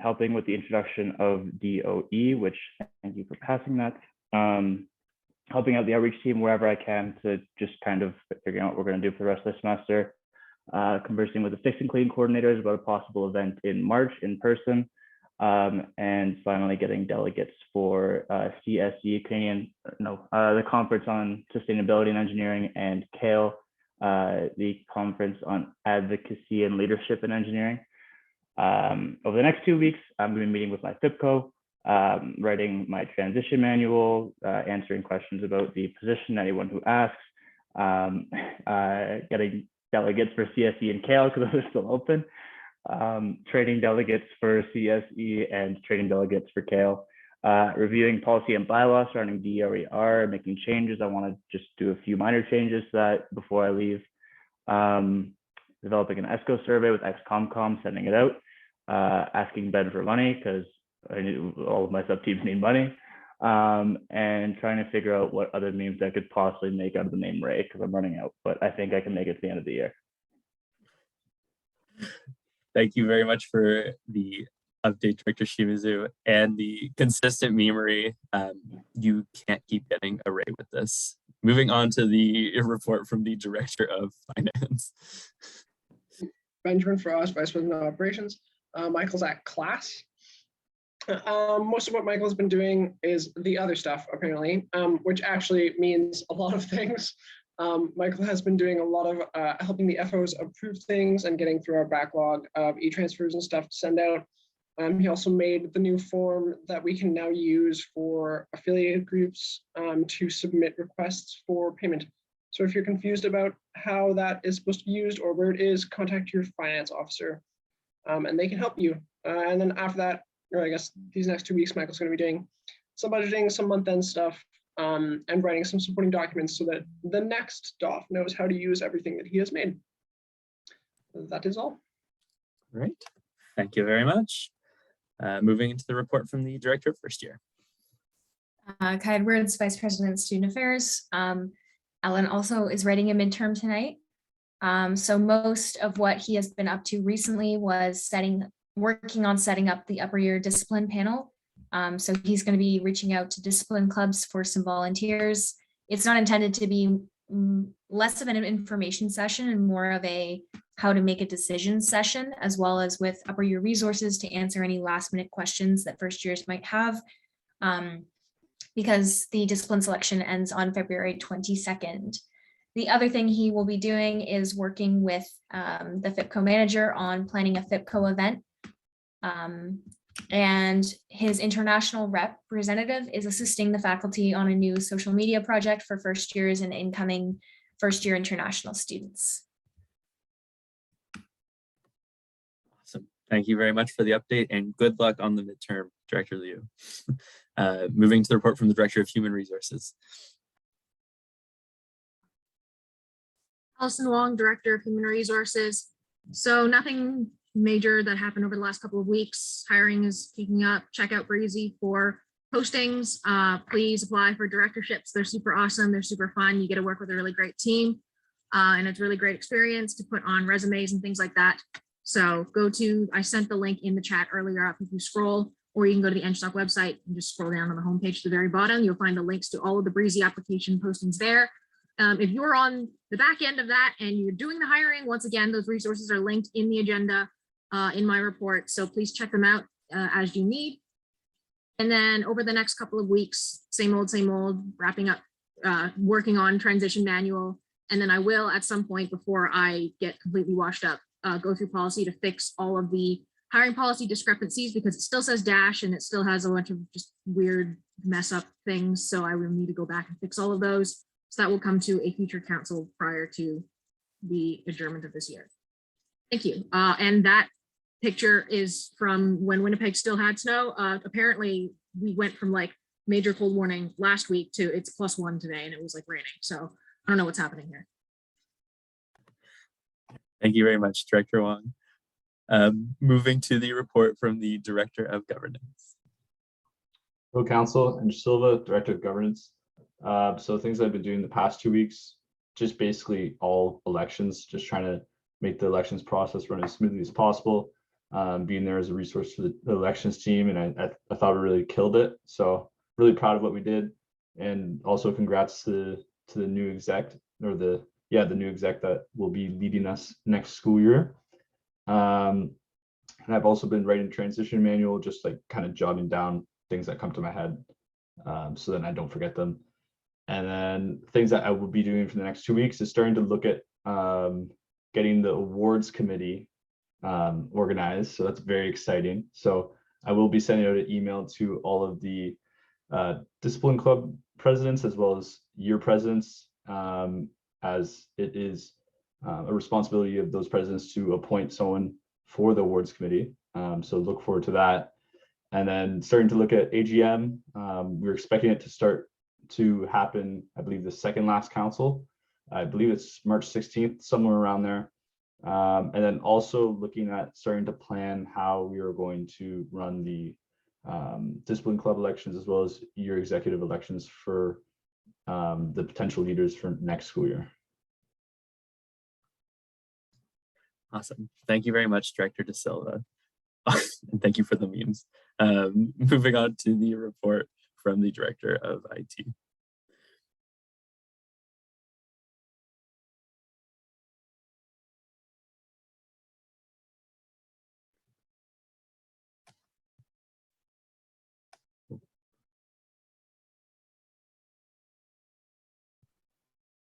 Helping with the introduction of DOE, which thank you for passing that. Helping out the outreach team wherever I can to just kind of figuring out what we're going to do for the rest of the semester. Conversing with the Fix and Clean coordinators about a possible event in March in person. And finally getting delegates for CSE, the Conference on Sustainability and Engineering, and CALE, the Conference on Advocacy and Leadership in Engineering. Over the next 2 weeks, I'm going to be meeting with my FIPCO, writing my transition manual, answering questions about the position, anyone who asks, getting delegates for CSE and CALE because those are still open, trading delegates for CSE and trading delegates for CALE, reviewing policy and bylaws surrounding DRER, making changes. I want to just do a few minor changes to that before I leave. Developing an ESCO survey with ex-ComCom, sending it out, asking Ben for money because all of my sub-teams need money, and trying to figure out what other memes I could possibly make out of the name Ray because I'm running out, but I think I can make it to the end of the year. Thank you very much for the update, Director Shimizu, and the consistent memery. You can't keep getting a Ray with this. Moving on to the report from the Director of Finance. Benjamin Frost, Vice President of Operations. Michael's at class. Most of what Michael's been doing is the other stuff, apparently, which actually means a lot of things. Michael has been doing a lot of helping the FOs approve things and getting through our backlog of e-transfers and stuff to send out. He also made the new form that we can now use for affiliated groups to submit requests for payment. So if you're confused about how that is supposed to be used or where it is, contact your finance officer and they can help you. And then after that, or I guess these next 2 weeks, Michael's going to be doing some budgeting, some month-end stuff, and writing some supporting documents so that the next DOF knows how to use everything that he has made. That is all. Great. Thank you very much. Moving into the report from the Director of First Year. Kai Edwards, Vice President, Student Affairs. Alan also is writing a midterm tonight. So most of what he has been up to recently was working on setting up the upper year discipline panel. So he's going to be reaching out to discipline clubs for some volunteers. It's not intended to be less of an information session and more of a how to make a decision session, as well as with upper year resources to answer any last minute questions that first years might have. Because the discipline selection ends on February 22nd. The other thing he will be doing is working with the FIPCO manager on planning a FIPCO event. And his international representative is assisting the faculty on a new social media project for first years and incoming first year international students. Awesome. Thank you very much for the update and good luck on the midterm, Director Liu. Moving to the report from the Director of Human Resources. Allison Wong, Director of Human Resources. So nothing major that happened over the last couple of weeks. Hiring is picking up. Check out Breezy for postings. Please apply for directorships. They're super awesome. They're super fun. You get to work with a really great team. And it's a really great experience to put on resumes and things like that. So I sent the link in the chat earlier up if you scroll, or you can go to the EngSoc website and just scroll down on the homepage to the very bottom. You'll find the links to all of the Breezy application postings there. If you're on the back end of that and you're doing the hiring, once again, those resources are linked in the agenda in my report. So please check them out as you need. And then over the next couple of weeks, same old, wrapping up, working on transition manual. And then I will at some point before I get completely washed up, go through policy to fix all of the hiring policy discrepancies, because it still says dash and it still has a bunch of just weird mess up things. So I will need to go back and fix all of those. So that will come to a future council prior to the adjournment of this year. Thank you. And that picture is from when Winnipeg still had snow. Apparently we went from like major cold warning last week to it's +1 today and it was like raining. So I don't know what's happening here. Thank you very much, Director Wong. Moving to the report from the Director of Governance. Hello, Council. And Silva, Director of Governance. So things I've been doing the past 2 weeks, just basically all elections, just trying to make the elections process run as smoothly as possible. Being there as a resource for the elections team, and I thought we really killed it. So really proud of what we did, and also congrats to the new exec, or the new exec that will be leading us next school year. And I've also been writing transition manual, just like kind of jotting down things that come to my head, so then I don't forget them. And then things that I will be doing for the next 2 weeks is starting to look at getting the awards committee organized. So that's very exciting. So I will be sending out an email to all of the discipline club presidents as well as year presidents, as it is a responsibility of those presidents to appoint someone for the awards committee. So look forward to that. And then starting to look at AGM. We're expecting it to start to happen, I believe, the second last council. I believe it's March 16th, somewhere around there. And then also looking at starting to plan how we are going to run the discipline club elections, as well as year executive elections for the potential leaders for next school year. Awesome. Thank you very much, Director De Silva. And thank you for the memes. Moving on to the report from the Director of IT.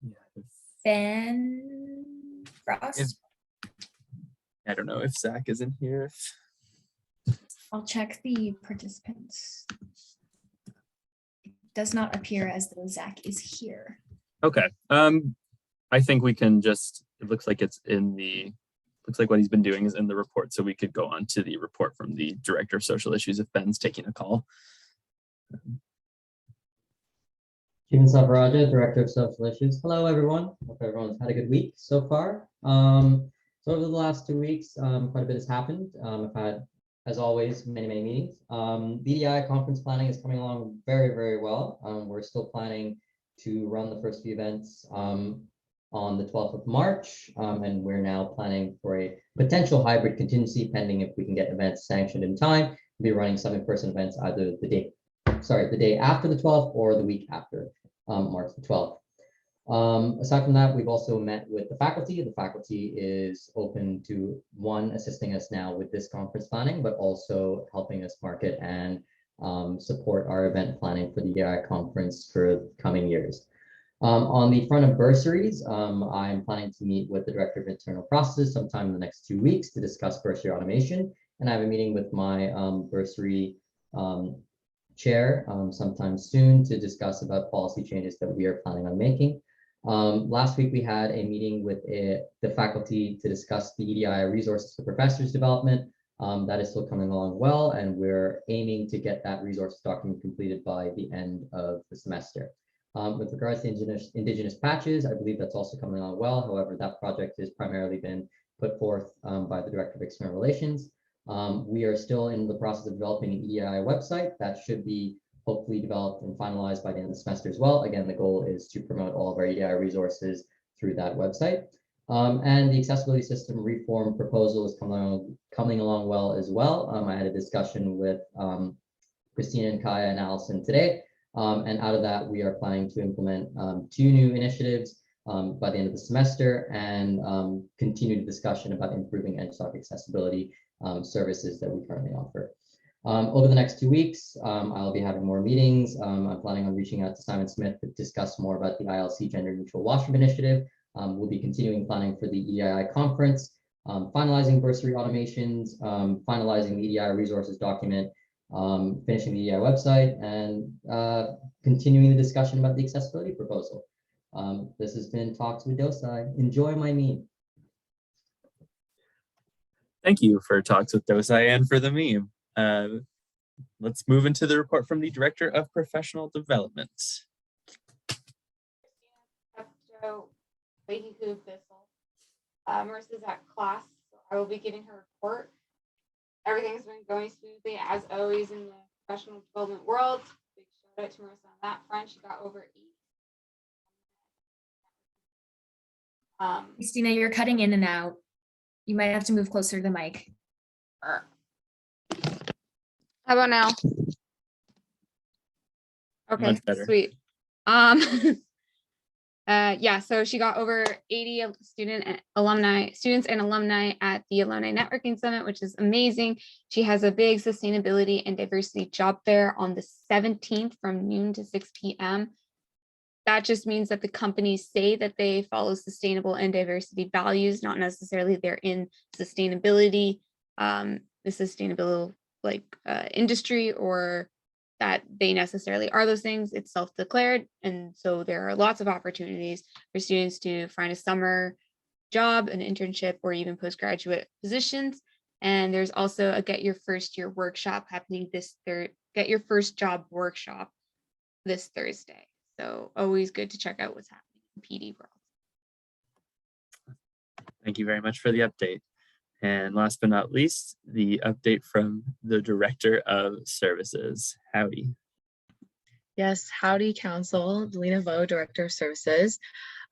Yeah, Ben Frost. I don't know if Zach is in here. I'll check the participants. It does not appear as though Zach is here. Okay. I think we can just, it looks like it's in the, looks like what he's been doing is in the report. So we could go on to the report from the Director of Social Issues if Ben's taking a call. Steven Savaraja, Director of Social Issues. Hello, everyone. Hope everyone's had a good week so far. So over the last 2 weeks, quite a bit has happened. I've had, as always, many meetings. BDI conference planning is coming along very well. We're still planning to run the first few events on the 12th of March, and we're now planning for a potential hybrid contingency pending if we can get events sanctioned in time. We'll be running some in-person events either the day after the 12th or the week after March the 12th. Aside from that, we've also met with the faculty. The faculty is open to assisting us now with this conference planning, but also helping us market and support our event planning for the EI conference for coming years. On the front of bursaries, I'm planning to meet with the Director of Internal Processes sometime in the next 2 weeks to discuss bursary automation. And I have a meeting with my bursary chair sometime soon to discuss about policy changes that we are planning on making. Last week, we had a meeting with the faculty to discuss the EDI resources for professors development. That is still coming along well, and we're aiming to get that resource document completed by the end of the semester. With regards to Indigenous patches, I believe that's also coming along well. However, that project has primarily been put forth by the Director of External Relations. We are still in the process of developing an EDI website that should be hopefully developed and finalized by the end of the semester as well. Again, the goal is to promote all of our EDI resources through that website. And the accessibility system reform proposal is coming along well as well. I had a discussion with Christina and Kaya and Allison today. And out of that, we are planning to implement 2 new initiatives by the end of the semester and continue the discussion about improving EngSoc accessibility services that we currently offer. Over the next 2 weeks, I'll be having more meetings. I'm planning on reaching out to Simon Smith to discuss more about the ILC Gender Neutral Washroom Initiative. We'll be continuing planning for the EDI conference, finalizing bursary automations, finalizing the EDI resources document, finishing the EDI website, and continuing the discussion about the accessibility proposal. This has been Talks with DOSI. Enjoy my meme. Thank you for Talks with DOSI and for the meme. Let's move into the report from the Director of Professional Development. Marissa's at class, so I will be giving her a report. Everything's been going smoothly as always in the professional development world. Big shout out to Marissa on that front. She got over 8. Christina, you're cutting in and out. You might have to move closer to the mic. How about now? Okay, Much better. sweet. Yeah, so she got over 80 students and alumni at the Alumni Networking Summit, which is amazing. She has a big sustainability and diversity job fair on the 17th from noon to 6 p.m. That just means that the companies say that they follow sustainable and diversity values, not necessarily they're in sustainability, the sustainable industry, or that they necessarily are those things. It's self-declared. And so there are lots of opportunities for students to find a summer job, an internship, or even postgraduate positions. And there's also a Get Your First Year workshop happening Get Your First Job workshop this Thursday. So always good to check out what's happening in PD world. Thank you very much for the update. And last but not least, the update from the Director of Services. Howdy. Yes, howdy, Council. Delina Vo, Director of Services.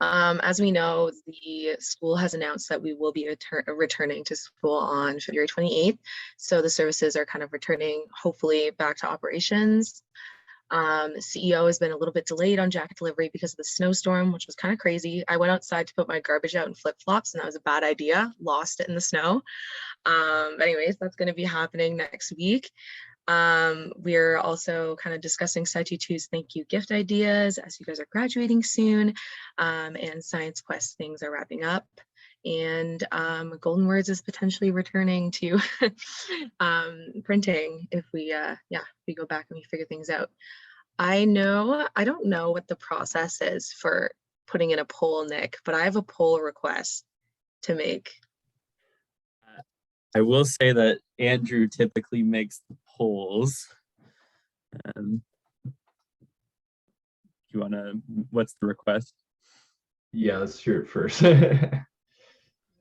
As we know, the school has announced that we will be returning to school on February 28th. So the services are kind of returning, hopefully, back to operations. CEO has been a little bit delayed on jacket delivery because of the snowstorm, which was kind of crazy. I went outside to put my garbage out in flip-flops, and that was a bad idea. Lost it in the snow. Anyways, that's going to be happening next week. We're also kind of discussing Sci 2's thank you gift ideas as you guys are graduating soon, and Science Quest things are wrapping up. And Golden Words is potentially returning to printing if we go back and we figure things out. I don't know what the process is for putting in a poll, Nick, but I have a poll request to make. I will say that Andrew typically makes the polls. What's the request? Yeah, let's hear it first.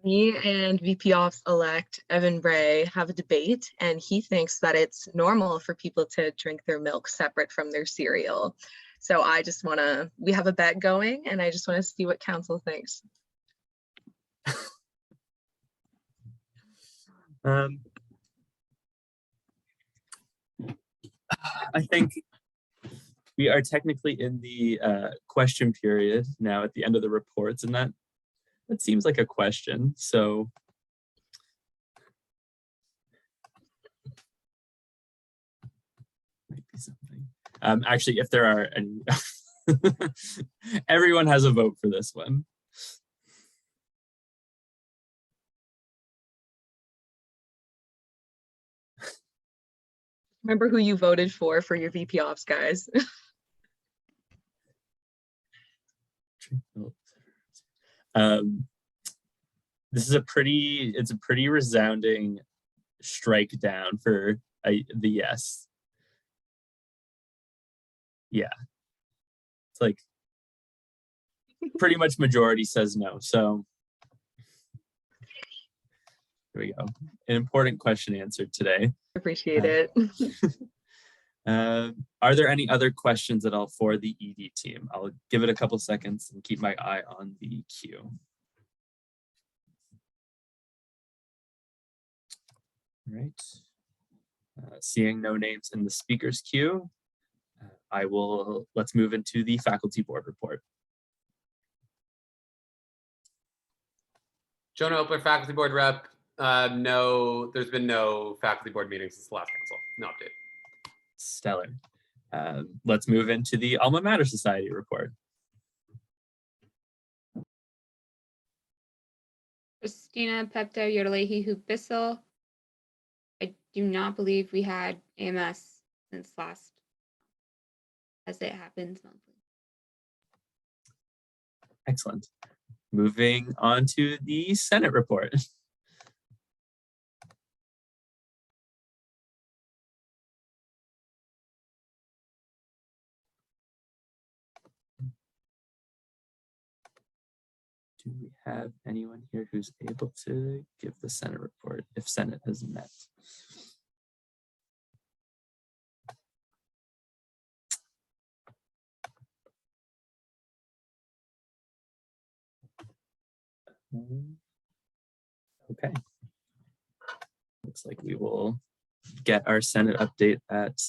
Me and VP Ops-elect Evan Bray have a debate, and he thinks that it's normal for people to drink their milk separate from their cereal. So we have a bet going, and I just want to see what council thinks. I think we are technically in the question period now at the end of the reports, and that seems like a question. So might be something. Actually, if there are any, everyone has a vote for this one. Remember who you voted for your VP Ops, guys. This is a pretty resounding strike down for the yes. Yeah, it's like pretty much majority says no. So here we go. An important question answered today. Appreciate it. Are there any other questions at all for the ED team? I'll give it a couple seconds and keep my eye on the queue. All right. Seeing no names in the speakers queue, let's move into the faculty board report. Jonah Opler, faculty board rep. No, there's been no faculty board meetings since the last council. No update. Stellar. Let's move into the Alma Mater Society report. Christina Pepto Yodelehi Bissell. I do not believe we had AMS since last, as it happens monthly. Excellent. Moving on to the Senate report. Do we have anyone here who's able to give the Senate report if Senate has met? Okay. Looks like we will get our Senate update at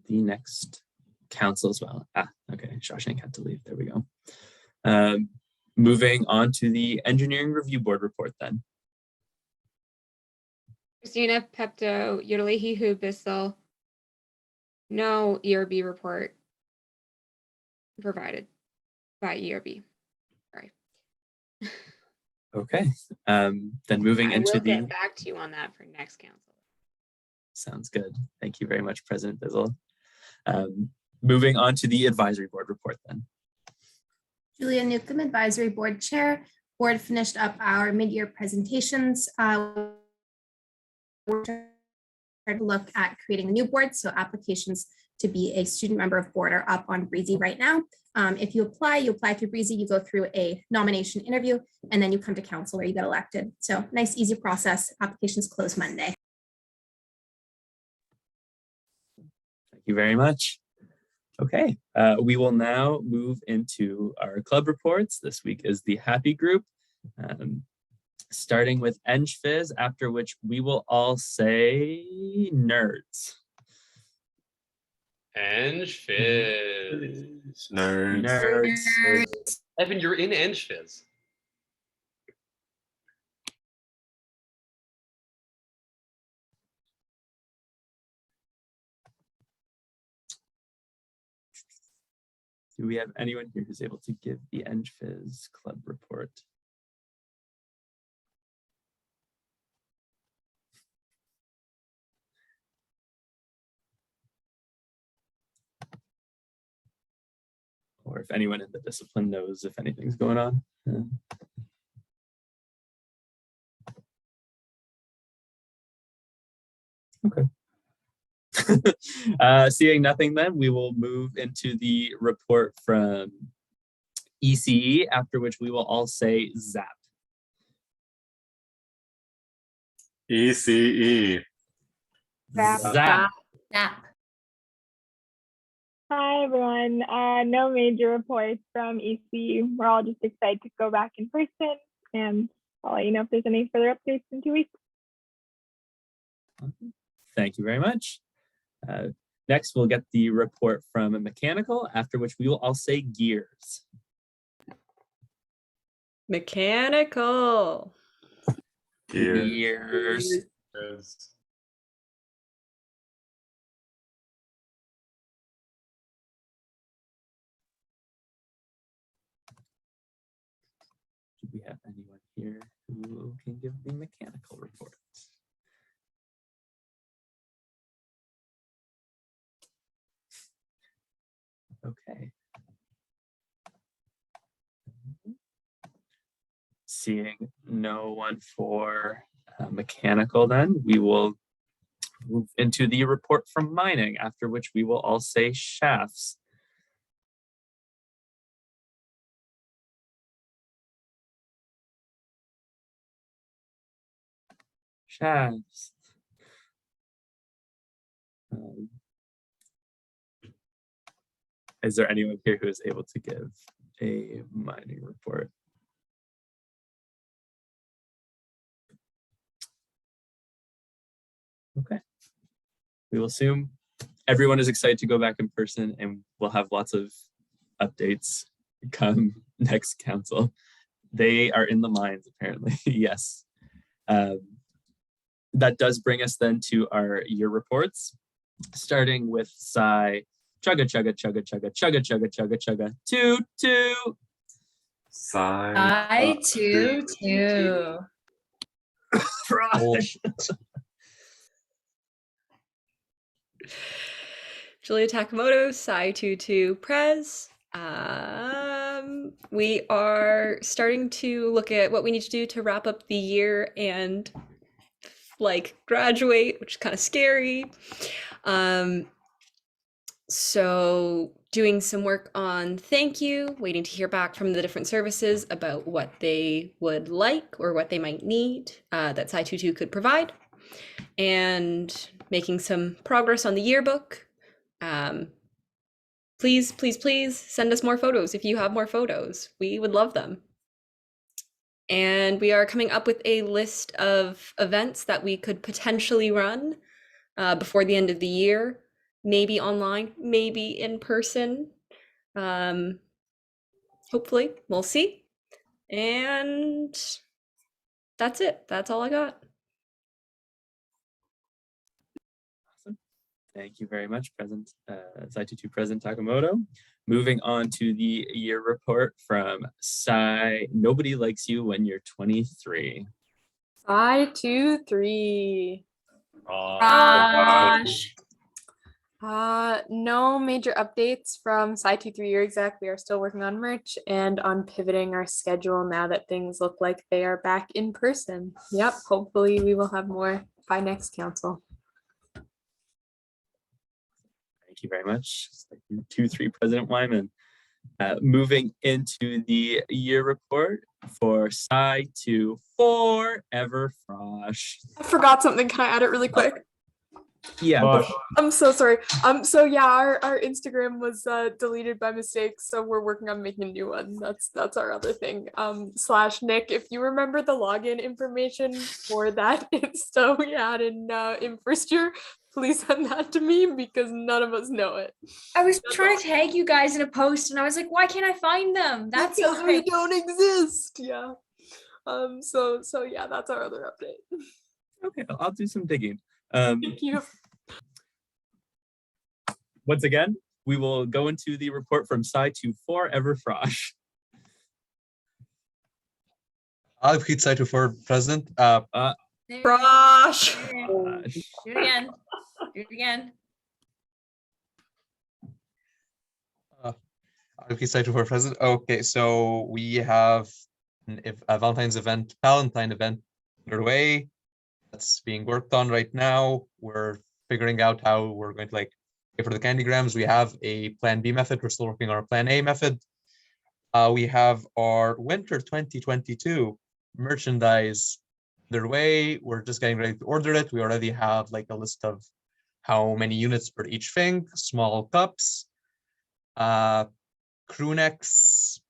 the next council as well. Okay, Shawshank had to leave. There we go. Moving on to the Engineering Review Board report then. Christina Pepto Yodelehi Bissell. No ERB report provided by ERB. Sorry. Okay. Then moving into the. I will get back to you on that for next council. Sounds good. Thank you very much, President Bizzle. Moving on to the Advisory Board report then. Julia Newcomb, Advisory Board Chair. Board finished up our mid-year presentations. We're trying to look at creating a new board, so applications to be a student member of board are up on Breezy right now. If you apply through Breezy, you go through a nomination interview, and then you come to council where you get elected. So nice, easy process. Applications close Monday. Thank you very much. Okay, we will now move into our club reports. This week is the Happy Group, starting with EngFizz, after which we will all say nerds. EngFizz. Nerds. Evan, you're in EngFizz. Do we have anyone here who's able to give the EngFizz club report? Or if anyone in the discipline knows if anything's going on. Okay. Seeing nothing, then we will move into the report from ECE, after which we will all say ZAP. ECE. Zap. Zap. Hi, everyone. No major reports from ECU. We're all just excited to go back in person, and I'll let you know if there's any further updates in 2 weeks. Thank you very much. Next, we'll get the report from a mechanical, after which we will all say gears. Mechanical. Gears. Do we have anyone here who can give the mechanical report? Okay. Seeing no one for mechanical, then we will move into the report from mining, after which we will all say shafts. Shafts. Is there anyone here who is able to give a mining report? Okay. We will assume everyone is excited to go back in person, and we'll have lots of updates come next council. They are in the mines, apparently. Yes. That does bring us then to our year reports, starting with Sci. Chugga, chugga, chugga, chugga, chugga, chugga, chugga, chugga, toot, toot. I too. Frosh. Julia Takamoto, Sci22 Prez. We are starting to look at what we need to do to wrap up the year and like graduate, which is kind of scary. So doing some work on thank you, waiting to hear back from the different services about what they would like or what they might need that Sci22 could provide, and making some progress on the yearbook. Please, please, please send us more photos if you have more photos. We would love them. And we are coming up with a list of events that we could potentially run before the end of the year. Maybe online, maybe in person. Hopefully, we'll see. And that's it. That's all I got. Awesome. Thank you very much, Sci22 President Takamoto. Moving on to the year report from Sci. Nobody likes you when you're 23. Sci23. No major updates from Sci23 Year Exec. We are still working on merch and on pivoting our schedule now that things look like they are back in person. Yep, hopefully we will have more by next council. Thank you very much. 2-3 President Wyman. Moving into the year report for Sci2 Forever Frosh. I forgot something. Can I add it really quick? Yeah. I'm so sorry. So yeah, our Instagram was deleted by mistake, so we're working on making a new one. That's our other thing. / Nick, if you remember the login information for that Insta we had in first year, please send that to me because none of us know it. I was trying to tag you guys in a post, and I was like, why can't I find them? That's because we don't exist. Yeah. So yeah, that's our other update. Okay, I'll do some digging. Thank you. Once again, we will go into the report from Sci24 Everfrosh. Advocate Sci24 President. Frosh. Do it again. Do it again. Advocate Sci24 President. Okay, so we have a Valentine's event underway. That's being worked on right now. We're figuring out how we're going to pay for the candygrams. We have a plan B method. We're still working on our plan A method. We have our winter 2022 merchandise underway. We're just getting ready to order it. We already have a list of how many units per each thing, small cups, crew necks,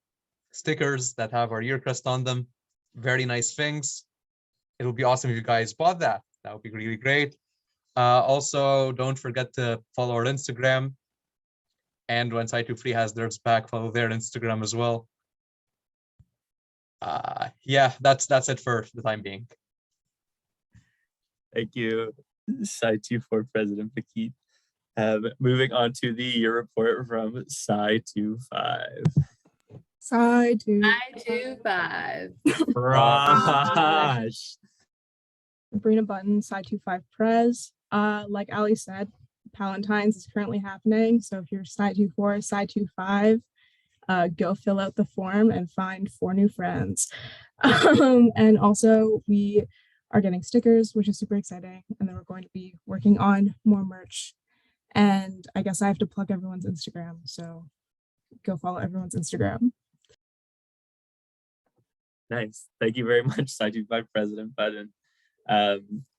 stickers that have our year crest on them. Very nice things. It would be awesome if you guys bought that. That would be really great. Also, don't forget to follow our Instagram. And when Sci23 has theirs back, follow their Instagram as well. Yeah, that's it for the time being. Thank you, Sci24 President Paquette. Moving on to the year report from Sci25. Sci25. Frosh. Sabrina Button, Sci25 Prez. Like Ali said, Palentine's is currently happening. So if you're Sci24, Sci25, go fill out the form and find 4 new friends. And also we are getting stickers, which is super exciting. And then we're going to be working on more merch. And I guess I have to plug everyone's Instagram. So go follow everyone's Instagram. Nice. Thank you very much, Sci25 President Button.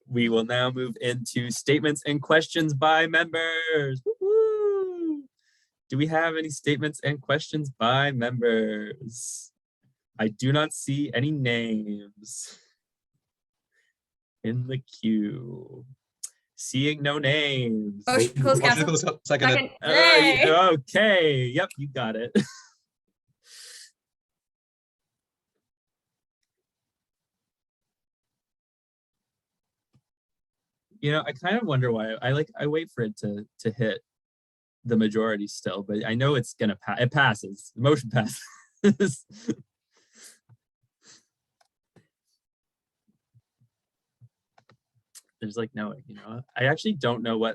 We will now move into statements and questions by members. Woo-hoo! Do we have any statements and questions by members? I do not see any names in the queue. Seeing no names. Motion to close council. Second. Okay. Yep, you got it. I kind of wonder why I wait for it to hit the majority still, but I know it's gonna pass. It passes. The motion passes. There's no, I actually don't know what